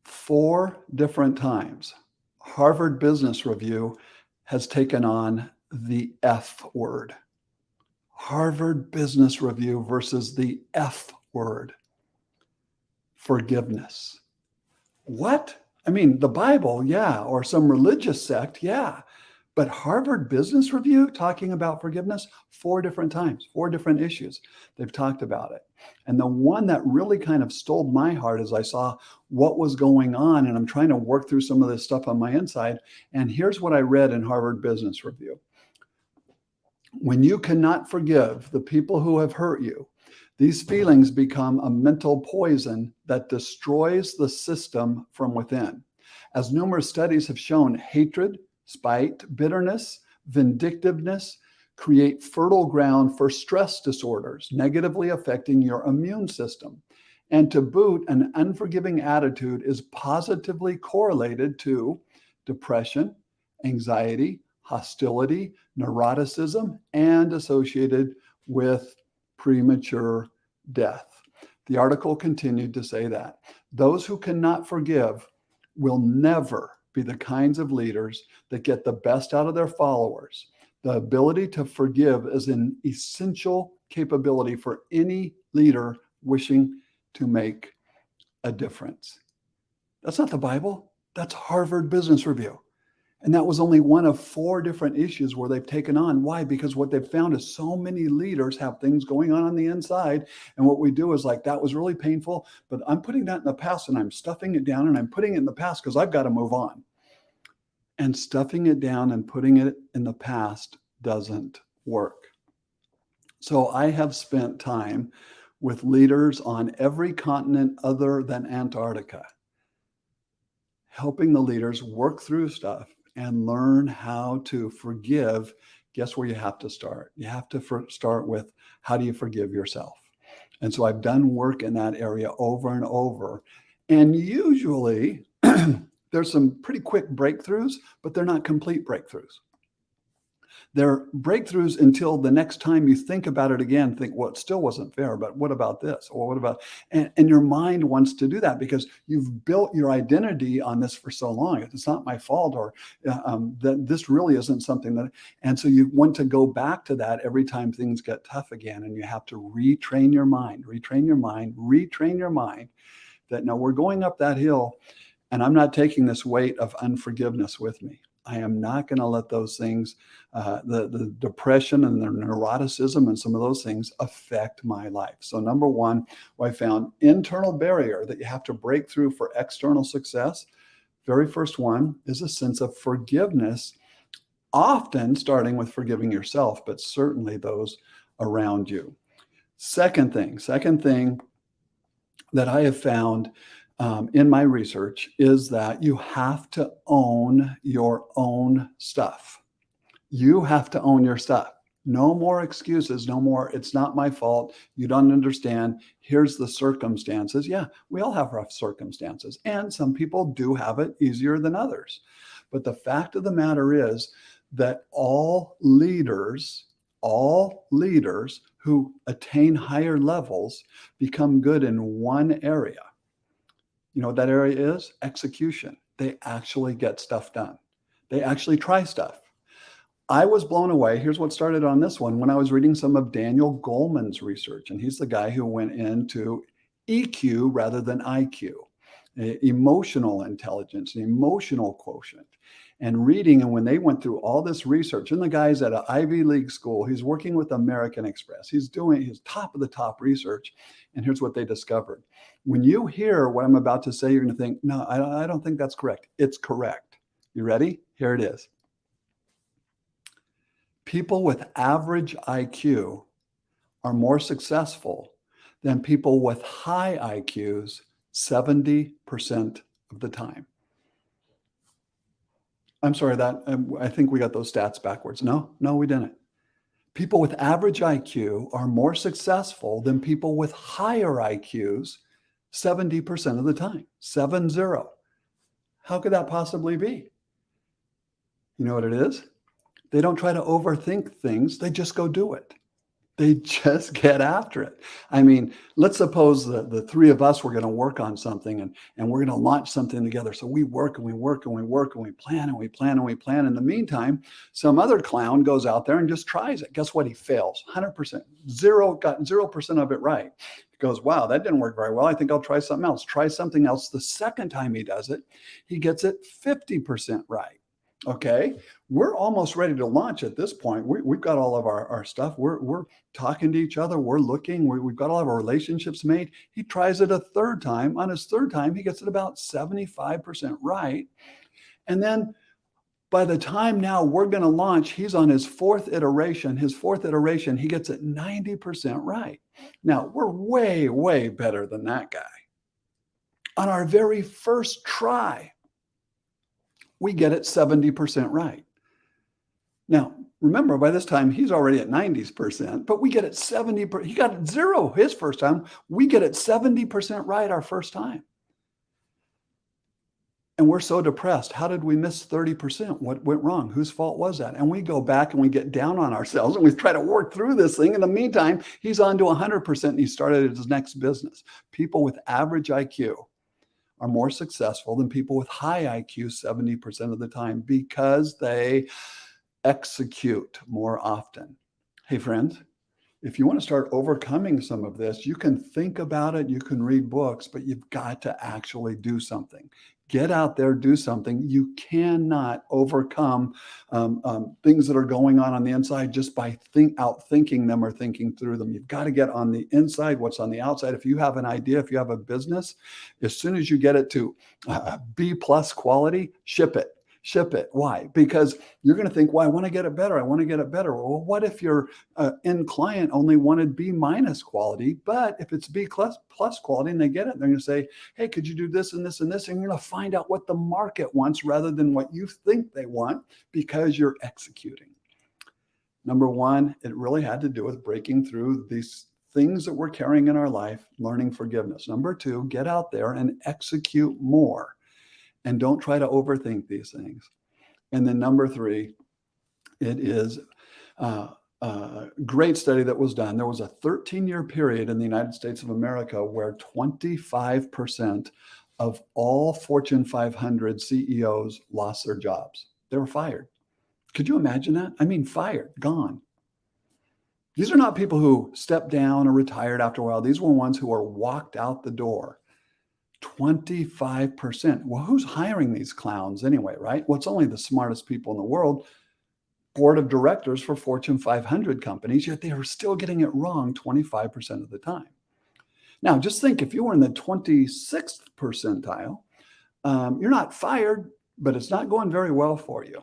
4 different times Harvard Business Review has taken on the F word? Harvard Business Review versus the F word. Forgiveness. What? I mean, the Bible, yeah, or some religious sect, yeah. But Harvard Business Review talking about forgiveness 4 different times, 4 different issues. They've talked about it. And the one that really kind of stole my heart as I saw what was going on, and I'm trying to work through some of this stuff on my inside. And here's what I read in Harvard Business Review. When you cannot forgive the people who have hurt you, these feelings become a mental poison that destroys the system from within. As numerous studies have shown, hatred, spite, bitterness, vindictiveness create fertile ground for stress disorders, negatively affecting your immune system. And to boot, an unforgiving attitude is positively correlated to depression, anxiety, hostility, neuroticism, and associated with premature death. The article continued to say that those who cannot forgive will never be the kinds of leaders that get the best out of their followers. The ability to forgive is an essential capability for any leader wishing to make a difference. That's not the Bible. That's Harvard Business Review. And that was only one of 4 different issues where they've taken on. Why? Because what they've found is so many leaders have things going on the inside. And what we do is like, that was really painful, but I'm putting that in the past and I'm stuffing it down and I'm putting it in the past because I've got to move on. And stuffing it down and putting it in the past doesn't work. So I have spent time with leaders on every continent other than Antarctica. helping the leaders work through stuff and learn how to forgive. Guess where you have to start? You have to start with, how do you forgive yourself? And so I've done work in that area over and over. And usually there's some pretty quick breakthroughs, but they're not complete breakthroughs. They're breakthroughs until the next time you think about it again, think, well, it still wasn't fair, but what about this? Or what about, and your mind wants to do that because you've built your identity on this for so long. It's not my fault, or that this really isn't something that, and so you want to go back to that every time things get tough again. And you have to retrain your mind that, no, we're going up that hill and I'm not taking this weight of unforgiveness with me. I am not going to let those things, the depression and the neuroticism and some of those things affect my life. So number one, I found internal barrier that you have to break through for external success. Very first one is a sense of forgiveness, often starting with forgiving yourself, but certainly those around you. Second thing that I have found in my research is that you have to own your own stuff. You have to own your stuff. No more excuses, no more, it's not my fault, you don't understand, here's the circumstances. Yeah, we all have rough circumstances, and some people do have it easier than others. But the fact of the matter is that all leaders who attain higher levels become good in one area. You know what that area is? Execution. They actually get stuff done. They actually try stuff. I was blown away. Here's what started on this one when I was reading some of Daniel Goleman's research. And he's the guy who went into EQ rather than IQ, emotional intelligence, the emotional quotient. And reading, and when they went through all this research, and the guy's at an Ivy League school, he's working with American Express, he's doing his top of the top research, and here's what they discovered. When you hear what I'm about to say, you're going to think, no, I don't think that's correct. It's correct. You ready? Here it is. People with average IQ are more successful than people with high IQs 70% of the time. I'm sorry, I think we got those stats backwards. No, we didn't. People with average IQ are more successful than people with higher IQs 70% of the time. 70. How could that possibly be? You know what it is? They don't try to overthink things. They just go do it. They just get after it. I mean, let's suppose the three of us were going to work on something and we're going to launch something together. So we work and we work and we work and we plan and we plan and we plan. In the meantime, some other clown goes out there and just tries it. Guess what? He fails 100%. Got 0% of it right. He goes, wow, that didn't work very well. I think I'll try something else. Try something else. The second time he does it, he gets it 50% right. Okay, we're almost ready to launch at this point. We've got all of our stuff. We're talking to each other. We're looking. We've got all of our relationships made. He tries it a third time. On his third time, he gets it about 75% right. And then by the time now we're going to launch, he's on his fourth iteration. He gets it 90% right. Now, we're way, way better than that guy. On our very first try, we get it 70% right. Now, remember, by this time, he's already at 90%, but we get it 70%. He got it 0 his first time. We get it 70% right our first time. And we're so depressed. How did we miss 30%? What went wrong? Whose fault was that? And we go back and we get down on ourselves and we try to work through this thing. In the meantime, he's on to 100% and he started his next business. People with average IQ are more successful than people with high IQ 70% of the time because they execute more often. Hey, friends, if you want to start overcoming some of this, you can think about it, you can read books, but you've got to actually do something. Get out there, do something. You cannot overcome things that are going on the inside just by outthinking them or thinking through them. You've got to get on the inside, what's on the outside. If you have an idea, if you have a business, as soon as you get it to B+ quality, ship it. ship it. Why? Because you're going to think, well, I want to get it better. I want to get it better. Well, what if your end client only wanted B- quality, but if it's B plus quality and they get it, they're going to say, hey, could you do this and this and this? And you're going to find out what the market wants rather than what you think they want because you're executing. Number one, it really had to do with breaking through these things that we're carrying in our life, learning forgiveness. Number two, get out there and execute more. And don't try to overthink these things. And then number three, it is a great study that was done. There was a 13-year period in the United States of America where 25% of all Fortune 500 CEOs lost their jobs. They were fired. Could you imagine that? I mean, fired, gone. These are not people who stepped down or retired after a while. These were ones who were walked out the door. 25%. Well, who's hiring these clowns anyway, right? Well, it's only the smartest people in the world, board of directors for Fortune 500 companies, yet they are still getting it wrong 25% of the time. Now, just think if you were in the 26th percentile, you're not fired, but it's not going very well for you.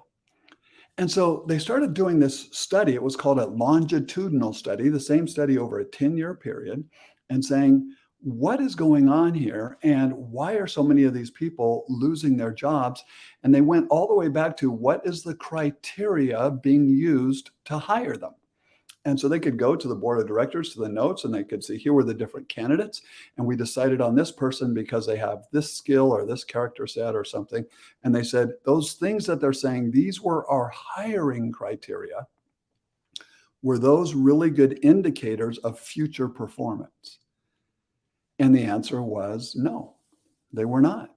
And so they started doing this study. It was called a longitudinal study, the same study over a 10-year period, and saying, what is going on here and why are so many of these people losing their jobs? And they went all the way back to what is the criteria being used to hire them? And so they could go to the board of directors, to the notes, and they could see here were the different candidates. And we decided on this person because they have this skill or this character set or something. And they said, those things that they're saying, these were our hiring criteria. Were those really good indicators of future performance? And the answer was no, they were not.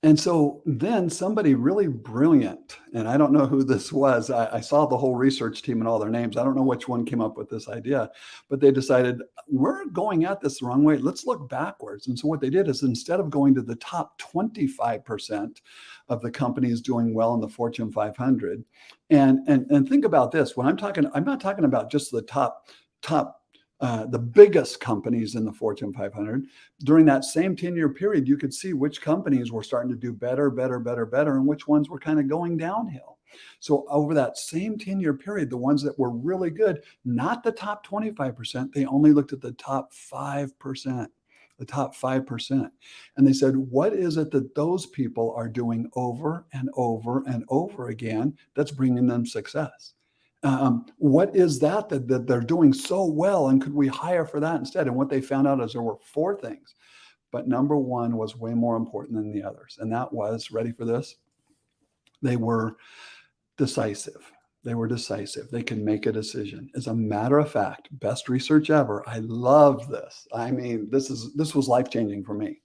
And so then somebody really brilliant, and I don't know who this was. I saw the whole research team and all their names. I don't know which one came up with this idea, but they decided we're going at this the wrong way. Let's look backwards. And so what they did is instead of going to the top 25% of the companies doing well in the Fortune 500, and think about this. When I'm not talking about just the top the biggest companies in the Fortune 500. During that same 10-year period, you could see which companies were starting to do better, and which ones were kind of going downhill. So over that same 10-year period, the ones that were really good, not the top 25%, they only looked at the top 5%. The top 5%. And they said, what is it that those people are doing over and over and over again that's bringing them success? What is that they're doing so well, and could we hire for that instead? And what they found out is there were 4 things, but number one was way more important than the others. And that was, ready for this? They were decisive. They were decisive. They can make a decision. As a matter of fact, best research ever. I love this. I mean, this was life-changing for me.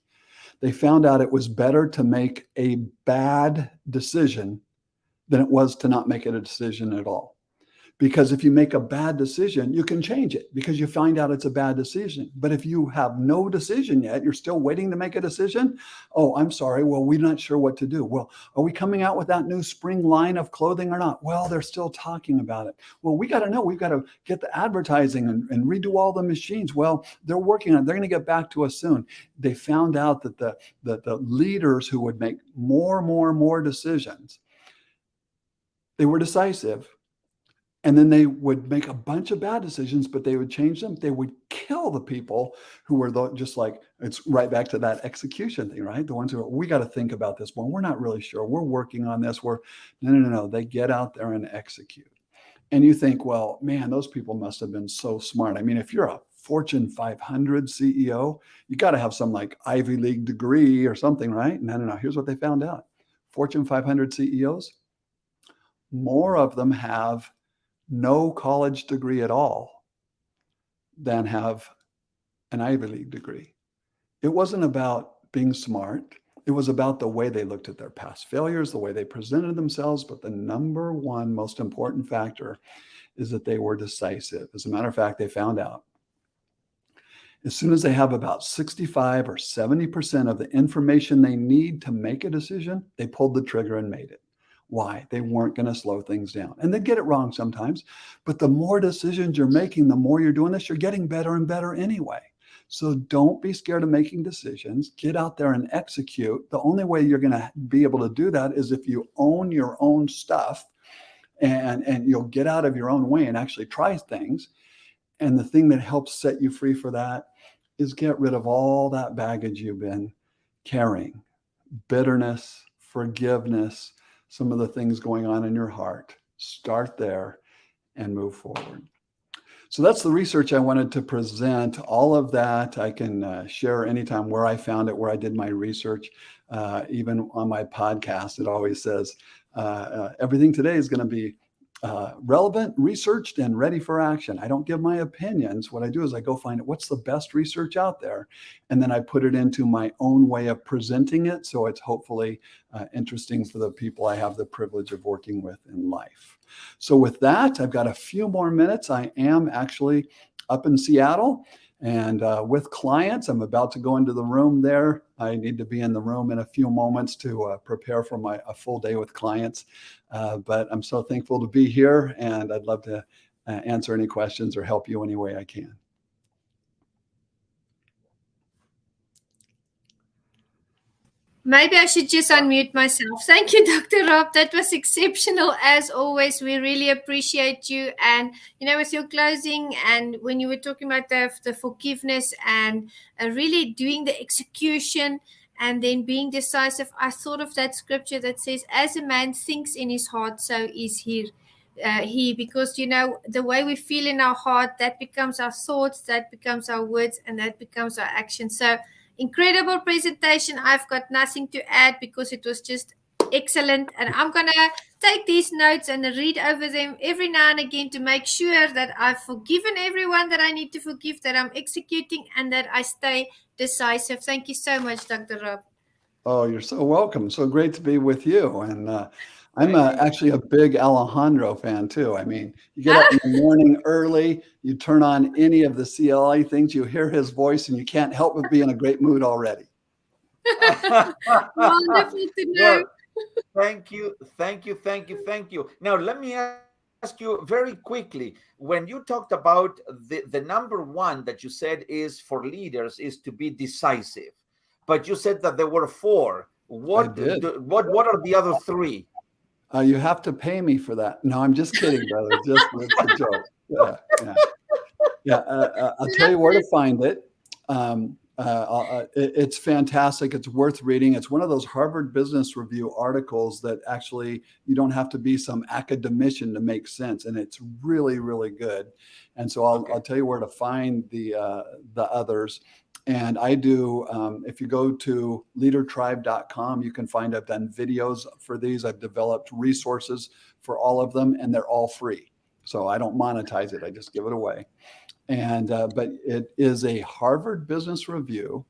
They found out it was better to make a bad decision than it was to not make it a decision at all. Because if you make a bad decision, you can change it because you find out it's a bad decision. But if you have no decision yet, you're still waiting to make a decision. Oh, I'm sorry. Well, we're not sure what to do. Well, are we coming out with that new spring line of clothing or not? Well, they're still talking about it. Well, we got to know. We've got to get the advertising and redo all the machines. Well, they're working on it. They're going to get back to us soon. They found out that the leaders who would make more decisions, they were decisive. And then they would make a bunch of bad decisions, but they would change them. They would kill the people who were just like, it's right back to that execution thing, right? The ones who are, we got to think about this one. We're not really sure. We're working on this. No. They get out there and execute. And you think, well, man, those people must have been so smart. I mean, if you're a Fortune 500 CEO, you got to have some like Ivy League degree or something, right? No. Here's what they found out. Fortune 500 CEOs, more of them have no college degree at all than have an Ivy League degree. It wasn't about being smart. It was about the way they looked at their past failures, the way they presented themselves. But the number one most important factor is that they were decisive. As a matter of fact, they found out as soon as they have about 65 or 70% of the information they need to make a decision, they pulled the trigger and made it. Why? They weren't going to slow things down. And they'd get it wrong sometimes. But the more decisions you're making, the more you're doing this, you're getting better and better anyway. So don't be scared of making decisions. Get out there and execute. The only way you're going to be able to do that is if you own your own stuff, and you'll get out of your own way and actually try things. And the thing that helps set you free for that is get rid of all that baggage you've been carrying. Bitterness, forgiveness, some of the things going on in your heart. Start there and move forward. So that's the research I wanted to present. All of that I can share anytime where I found it, where I did my research. Even on my podcast, it always says everything today is going to be relevant, researched, and ready for action. I don't give my opinions. What I do is I go find what's the best research out there, and then I put it into my own way of presenting it, so it's hopefully interesting for the people I have the privilege of working with in life. So with that, I've got a few more minutes. I am actually up in Seattle and with clients. I'm about to go into the room there. I need to be in the room in a few moments to prepare for a full day with clients. But I'm so thankful to be here, and I'd love to answer any questions or help you any way I can. Maybe I should just unmute myself. Thank you, Dr. Rob. That was exceptional as always. We really appreciate you. And, with your closing and when you were talking about the forgiveness and really doing the execution and then being decisive, I thought of that scripture that says, as a man thinks in his heart, so is he. Because, the way we feel in our heart, that becomes our thoughts, that becomes our words, and that becomes our action. So, incredible presentation. I've got nothing to add because it was just excellent. And I'm going to take these notes and read over them every now and again to make sure that I've forgiven everyone that I need to forgive, that I'm executing, and that I stay decisive. Thank you so much, Dr. Rob. Oh, you're so welcome. So great to be with you. And I'm actually a big Alejandro fan too. I mean, you get up in the morning early, you turn on any of the CLA things, you hear his voice, and you can't help but be in a great mood already. Wonderful to know. Well, thank you. Now, let me ask you very quickly, when you talked about the number one that you said is for leaders is to be decisive, but you said that there were four. What are the other three? You have to pay me for that. No, I'm just kidding, brother. It's a joke. Yeah. I'll tell you where to find it. It's fantastic. It's worth reading. It's one of those Harvard Business Review articles that actually you don't have to be some academician to make sense, and it's really, really good. And so I'll tell you where to find the others. And I do, if you go to leadertribe.com, you can find I've done videos for these. I've developed resources for all of them, and they're all free. So I don't monetize it. I just give it away. And but it is a Harvard Business Review.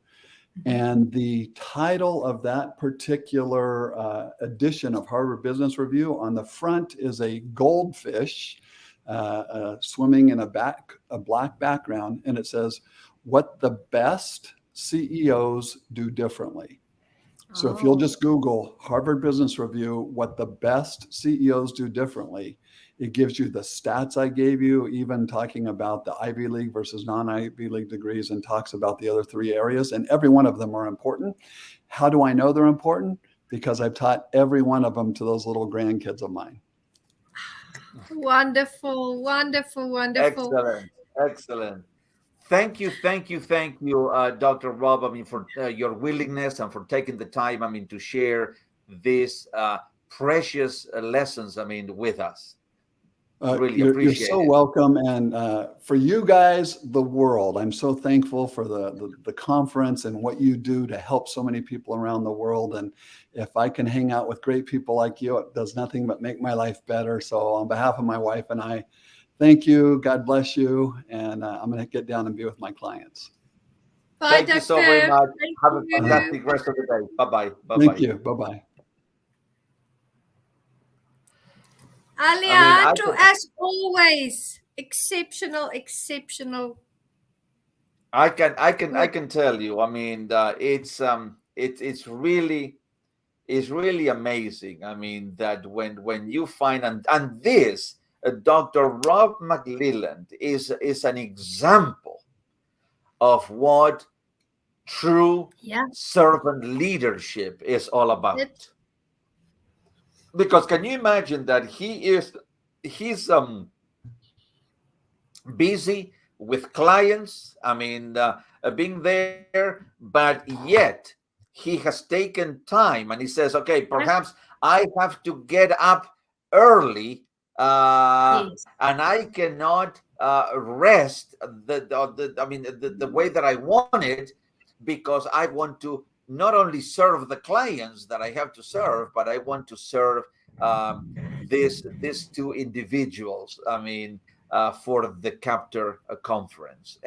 And the title of that particular edition of Harvard Business Review, on the front is a goldfish swimming in a black background. And it says, what the best CEOs do differently. So if you'll just Google Harvard Business Review, what the best CEOs do differently, it gives you the stats I gave you, even talking about the Ivy League versus non-Ivy League degrees, and talks about the other three areas. And every one of them are important. How do I know they're important? Because I've taught every one of them to those little grandkids of mine. Wonderful. Excellent. Thank you, Dr. Rob, for your willingness and for taking the time, to share these precious lessons, with us. Really appreciate it. You're so welcome. And for you guys, the world, I'm so thankful for the conference and what you do to help so many people around the world. And if I can hang out with great people like you, it does nothing but make my life better. So on behalf of my wife and I, thank you. God bless you. And I'm going to get down and be with my clients. Bye, Thank you so very much. Have a fantastic rest of the day. Bye-bye. Thank you. Bye-bye. Alejandro, as always, exceptional. I can tell you. It's really amazing. That when you find and this Dr. Rob McCleland is an example of what true Yeah. servant leadership is all about. It, Because can you imagine that he's busy with clients, I mean, being there, but yet he has taken time and he says, okay, yeah. perhaps I have to get up early, Yes. and I cannot rest the way that I want it, because I want to not only serve the clients that I have to serve, but I want to serve um, these two individuals. I mean, for the KAPPTOR conference,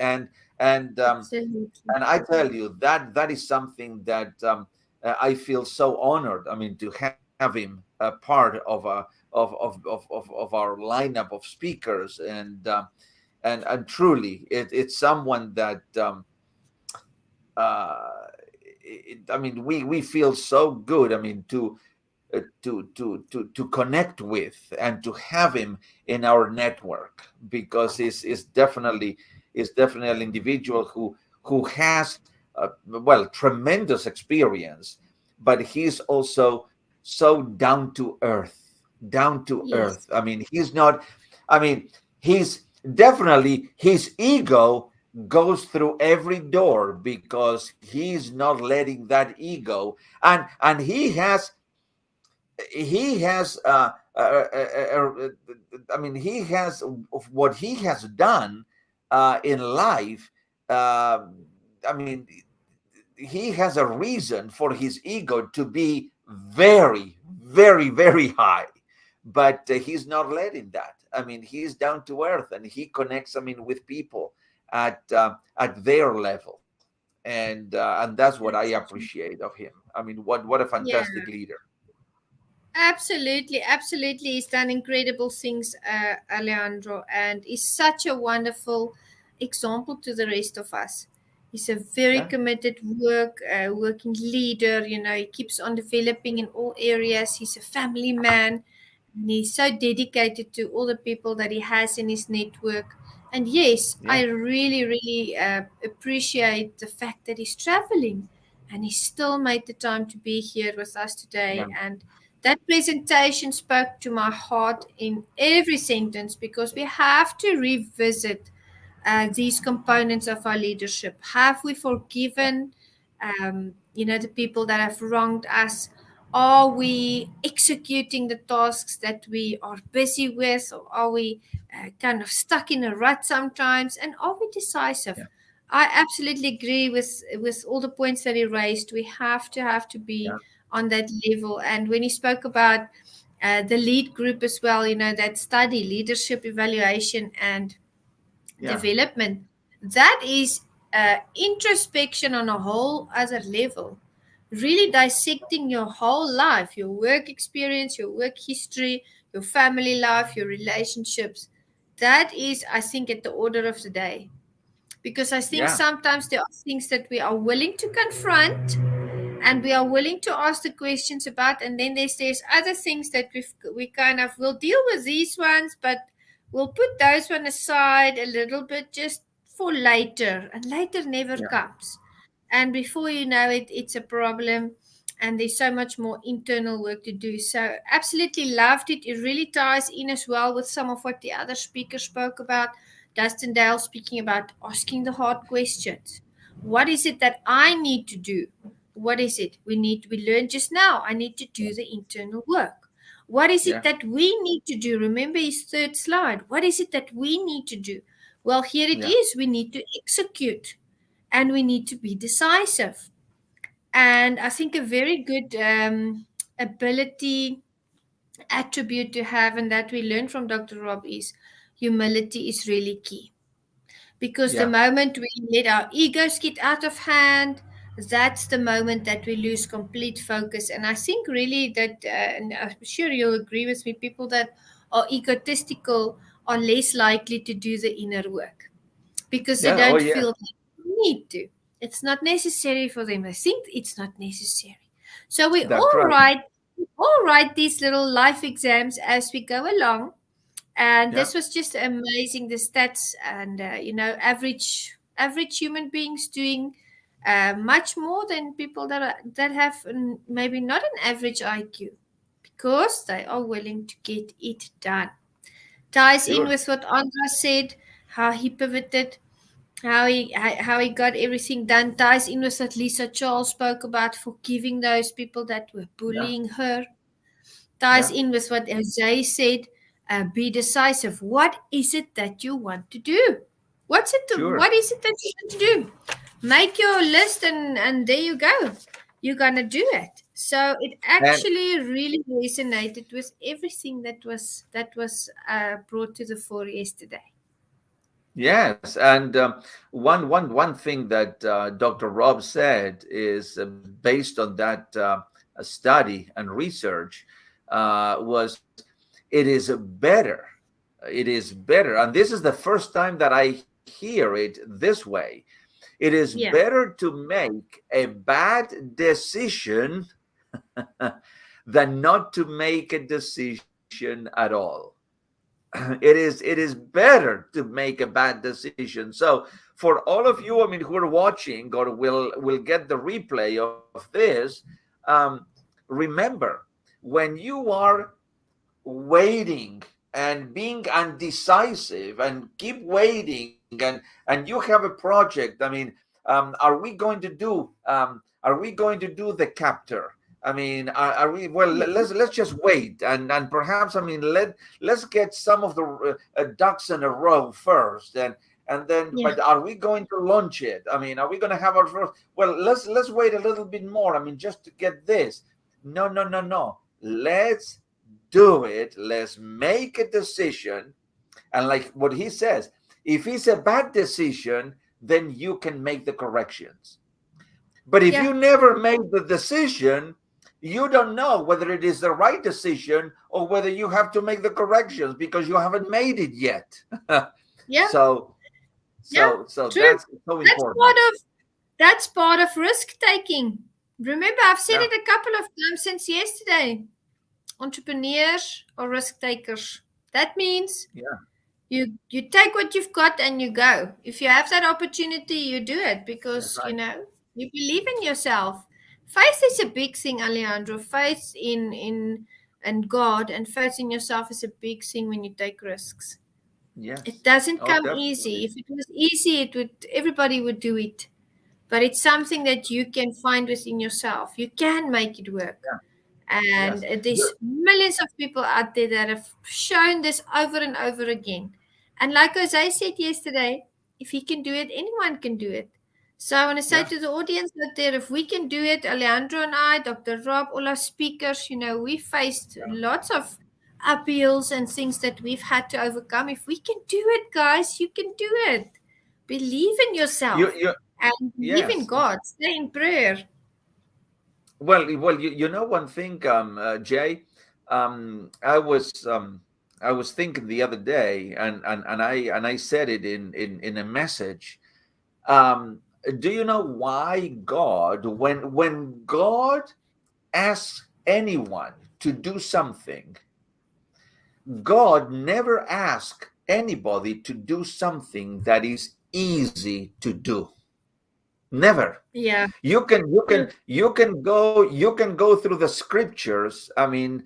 Absolutely. and I tell you that that is something that I feel so honored. I mean, to have him a part of our lineup of speakers, and truly, it's someone that uh, I mean, we feel so good. I mean, to connect with and to have him in our network, because is definitely an individual who has well, tremendous experience, but he's also so down to earth. Yes. I mean, he's not. I mean, he's definitely, his ego goes through every door because he's not letting that ego, and he has I mean, he has what he has done in life. uh, I mean, he has a reason for his ego to be very, very high, but he's not letting that. I mean, he's down to earth and he connects, I mean, with people at their level, and that's what I That's true. appreciate of him. I mean, what a Yeah. fantastic leader. Absolutely, absolutely. He's done incredible things, Alejandro, and is such a wonderful example to the rest of us. He's a very Yeah, committed working leader. You know, he keeps on developing in all areas. He's a family man, and he's so dedicated to all the people that he has in his network. And yes, yeah, I really, really appreciate the fact that he's traveling and he still made the time to be here with us yeah, today. And that presentation spoke to my heart in every sentence because we have to revisit these components of our leadership. Have we forgiven, the people that have wronged us? Are we executing the tasks that we are busy with, or are we kind of stuck in a rut sometimes? And are we decisive? yeah, I absolutely agree with all the points that he raised. We have to be yeah, on that level. And when he spoke about the lead group as well, that study leadership evaluation and yeah, development, that is introspection on a whole other level, really dissecting your whole life, your work experience, your work history, your family life, your relationships. That is, I think, at the order of the day, because I think yeah, sometimes there are things that we are willing to confront and we are willing to ask the questions about, and then there's other things that we kind of will deal with these ones, but we'll put those one aside a little bit just for later, and later never yeah, comes, and before you know it, it's a problem, and there's so much more internal work to do. So absolutely loved it. It really ties in as well with some of what the other speakers spoke about. Dustin Dale speaking about asking the hard questions. What is it that I need to do? What is it we learned just now? I need to do the internal work. What is it yeah, that we need to do? Remember his third slide. What is it that we need to do? Well, here it yeah, is. We need to execute and we need to be decisive. And I think a very good ability, attribute to have, and that we learn from Dr. Rob, is humility is really key. Because the yeah, moment we let our egos get out of hand, that's the moment that we lose complete focus. And I think really that, and I'm sure you'll agree with me, people that are egotistical are less likely to do the inner work because they yeah. Oh, don't yeah. feel like they need to. It's not necessary for them. I think it's not necessary. So That's right. we all write these little life exams as we go along, and Yeah, this was just amazing, the stats and average average human beings doing much more than people that have maybe not an average IQ, because they are willing to get it done. Ties in Sure. with what Andra said, how he pivoted, how he got everything done. Ties in with what Lisa Charles spoke about, forgiving those people that were Yeah. bullying her. Ties Yeah. in with what Jose said, be decisive. What is it that you want to do? Sure. What is it that you want to do? Make your list, and there you go. You're gonna do it. So it And actually really resonated with everything that was brought to the fore yesterday. yes, and one thing that Dr. Rob said is based on that study and research was it is better. It is better, and this is the first time that I hear it this way. It is Yeah. better to make a bad decision than not to make a decision at all. It is better to make a bad decision. So for all of you, I mean, who are watching or will get the replay of this, um, remember, when you are waiting and being undecisive and keep waiting, and you have a project, I mean, are we going to do the captor? I mean, are we? Well, let's just wait, and perhaps, I mean, let's get some of the ducks in a row first, and then. Yeah. But are we going to launch it? I mean, are we going to have our first? Well, let's wait a little bit more. I mean, just to get this. No, no, no, no. Let's do it. Let's make a decision, and like what he says, if it's a bad decision, then you can make the corrections. But if Yeah. you never make the decision, you don't know whether it is the right decision or whether you have to make the corrections because you haven't made it yet. Yeah. So Yeah. so True. that's so That's important. that's part of risk taking. Remember, I've said Yeah. it a couple of times since yesterday. Entrepreneurs or risk takers. That means Yeah. you take what you've got and you go. If you have that opportunity, you do it That's because right. you believe in yourself. Faith is a big thing, Alejandro. Faith in God and faith in yourself is a big thing when you take risks. Yes. It doesn't Oh, come definitely. easy. If it was easy, everybody would do it. But it's something that you can find within yourself. You can make it work. Yeah. And Yes. there's millions of people out there that have shown this over and over again. And like Jose said yesterday, if he can do it, anyone can do it. So I want to say Yeah. to the audience out there, if we can do it, Alejandro and I, Dr. Rob, all our speakers, we faced lots of upheavals and things that we've had to overcome. If we can do it, guys, you can do it. Believe in yourself You and believe in yes. God. Stay in prayer. Well, you know one thing, Jay, I was thinking the other day, and I said it in a message. Um, do you know why God, when God asks anyone to do something, God never asks anybody to do something that is easy to do. Never. Yeah. You can go through the scriptures, I mean,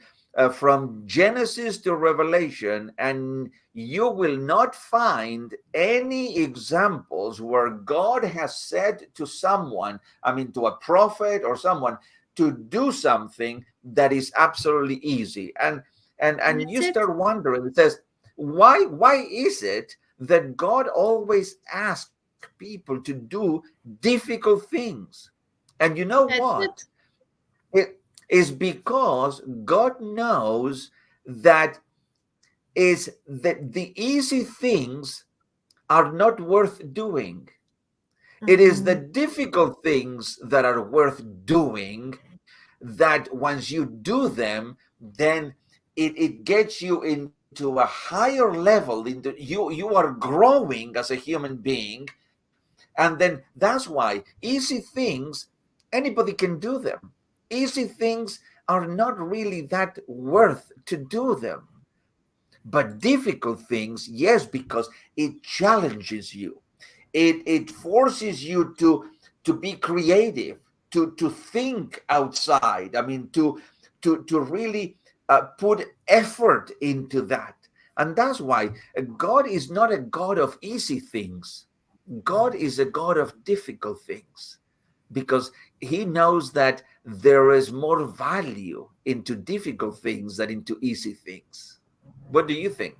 from Genesis to Revelation, and you will not find any examples where God has said to someone, I mean, to a prophet or someone, to do something that is absolutely easy. And you That's it. start wondering, it says, why is it that God always asks people to do difficult things? And you know That's what? it. It is because God knows that is that the easy things are not worth doing. It is the difficult things that are worth doing, that once you do them, then it gets you into a higher level. Into you are growing as a human being. And then that's why easy things, anybody can do them. Easy things are not really that worth to do them. But difficult things, yes, because it challenges you. it forces you to be creative, to think outside. I mean, to really put effort into that. And that's why God is not a God of easy things. God is a God of difficult things, because he knows that there is more value into difficult things than into easy things. What do you think?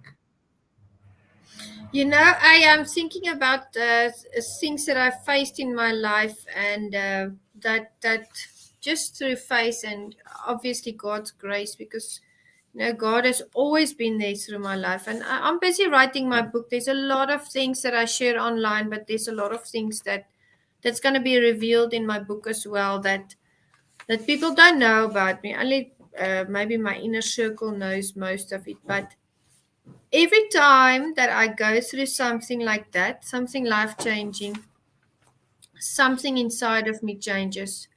You know, I am thinking about things that I've faced in my life, and that just through faith and obviously God's grace, because God has always been there through my life. And I'm busy writing my book. There's a lot of things that I share online, but there's a lot of things that's going to be revealed in my book as well, that people don't know about me. Only maybe my inner circle knows most of it, but every time that I go through something like that, something life changing, something inside of me changes,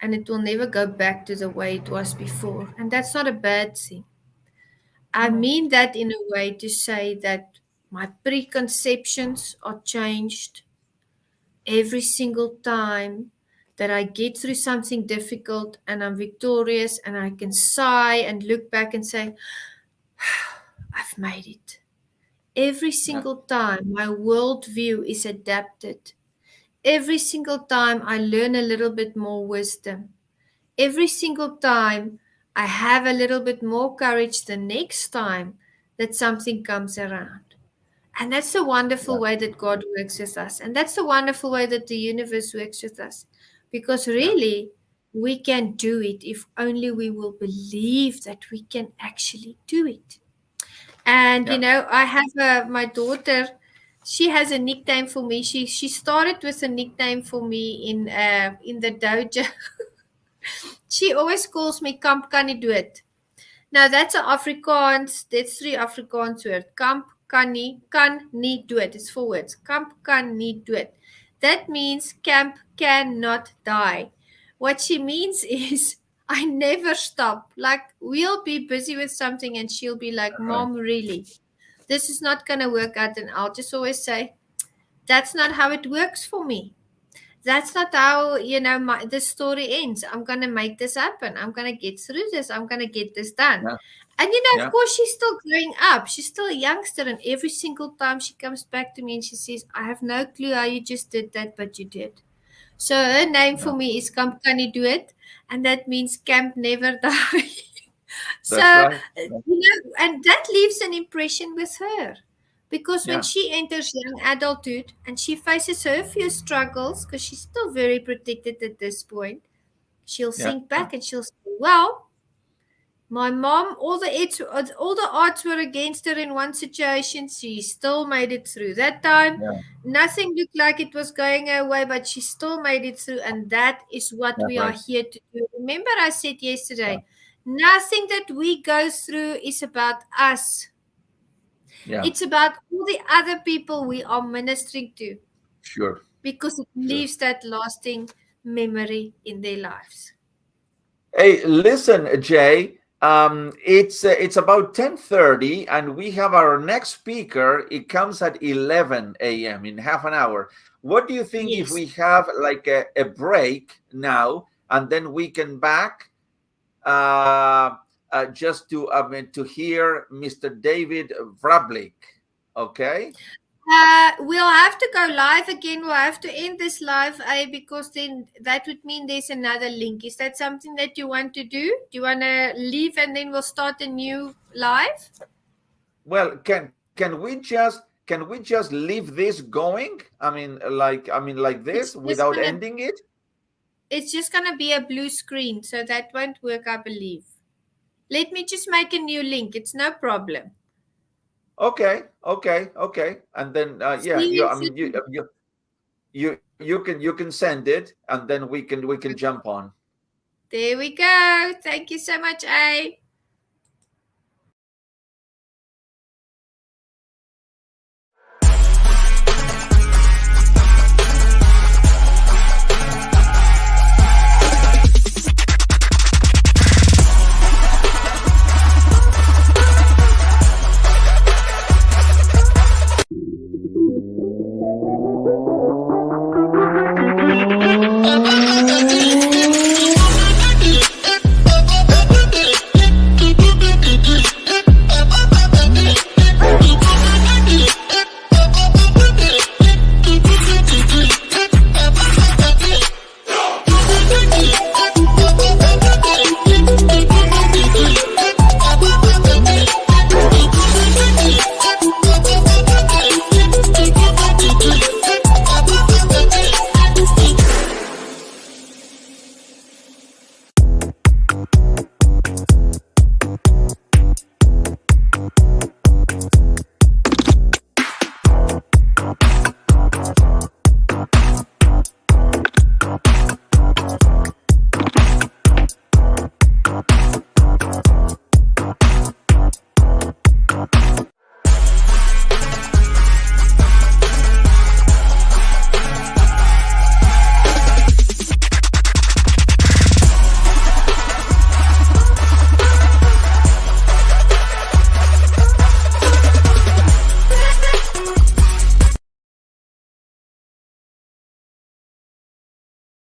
and it will never go back to the way it was before. And that's not a bad thing. I mean that in a way to say that my preconceptions are changed every single time that I get through something difficult and I'm victorious, and I can sigh and look back and say, I've made it. Every Yeah, single time my worldview is adapted. Every single time I learn a little bit more wisdom. Every single time I have a little bit more courage the next time that something comes around. And that's the wonderful yeah, way that God works with us. And that's the wonderful way that the universe works with us. Because yeah. really, we can do it if only we will believe that we can actually do it. And Yeah. I have my daughter. She has a nickname for me. She started with a nickname for me in the dojo. She always calls me Kamp kan nie dood. Now that's an Afrikaans. That's three Afrikaans word. Kamp kan nie dood. It's four words. Kamp kan nie dood. That means camp cannot die. What she means is I never stop. Like we'll be busy with something and she'll be like, Right. Mom, really? This is not going to work out. And I'll just always say, that's not how it works for me. That's not how, the story ends. I'm going to make this happen. I'm going to get through this. I'm going to get this done. Yeah. And, of Yeah. course, she's still growing up. She's still a youngster. And every single time she comes back to me and she says, I have no clue how you just did that, but you did. So her name Yeah. for me is Kamp kan nie dood. And that means camp never die. So, That's right. and that leaves an impression with her. Because when Yeah. she enters young adulthood and she faces her few struggles, because she's still very protected at this point, she'll Yeah. think back and she'll say, well, my mom, all the odds were against her in one situation. She still made it through. That time, Yeah. nothing looked like it was going her way, but she still made it through. And that is what That's we are right. here to do. Remember, I said Yeah. yesterday, nothing that we go through is about us. Yeah. It's about all the other people we are ministering to, Sure. because it Sure. leaves that lasting memory in their lives. Hey, listen, Jay. It's about 10:30, and we have our next speaker. It comes at 11 a.m. in half an hour. What do you think if Yes. we have like a break now, and then we can back just to hear Mr. David Vrablik? Okay. We'll have to go live again. We'll have to end this live, because then that would mean there's another link. Is that something that you want to do? Do you want to leave and then we'll start a new live? Well, can we just leave this going? I mean, like this It's just without gonna ending it? it's just gonna be a blue screen, so that won't work, I believe. Let me just make a new link. It's no problem. Okay, okay, okay. And then yeah, See you. you I mean, soon. you can send it, and then we can jump on. There we go. Thank you so much, A.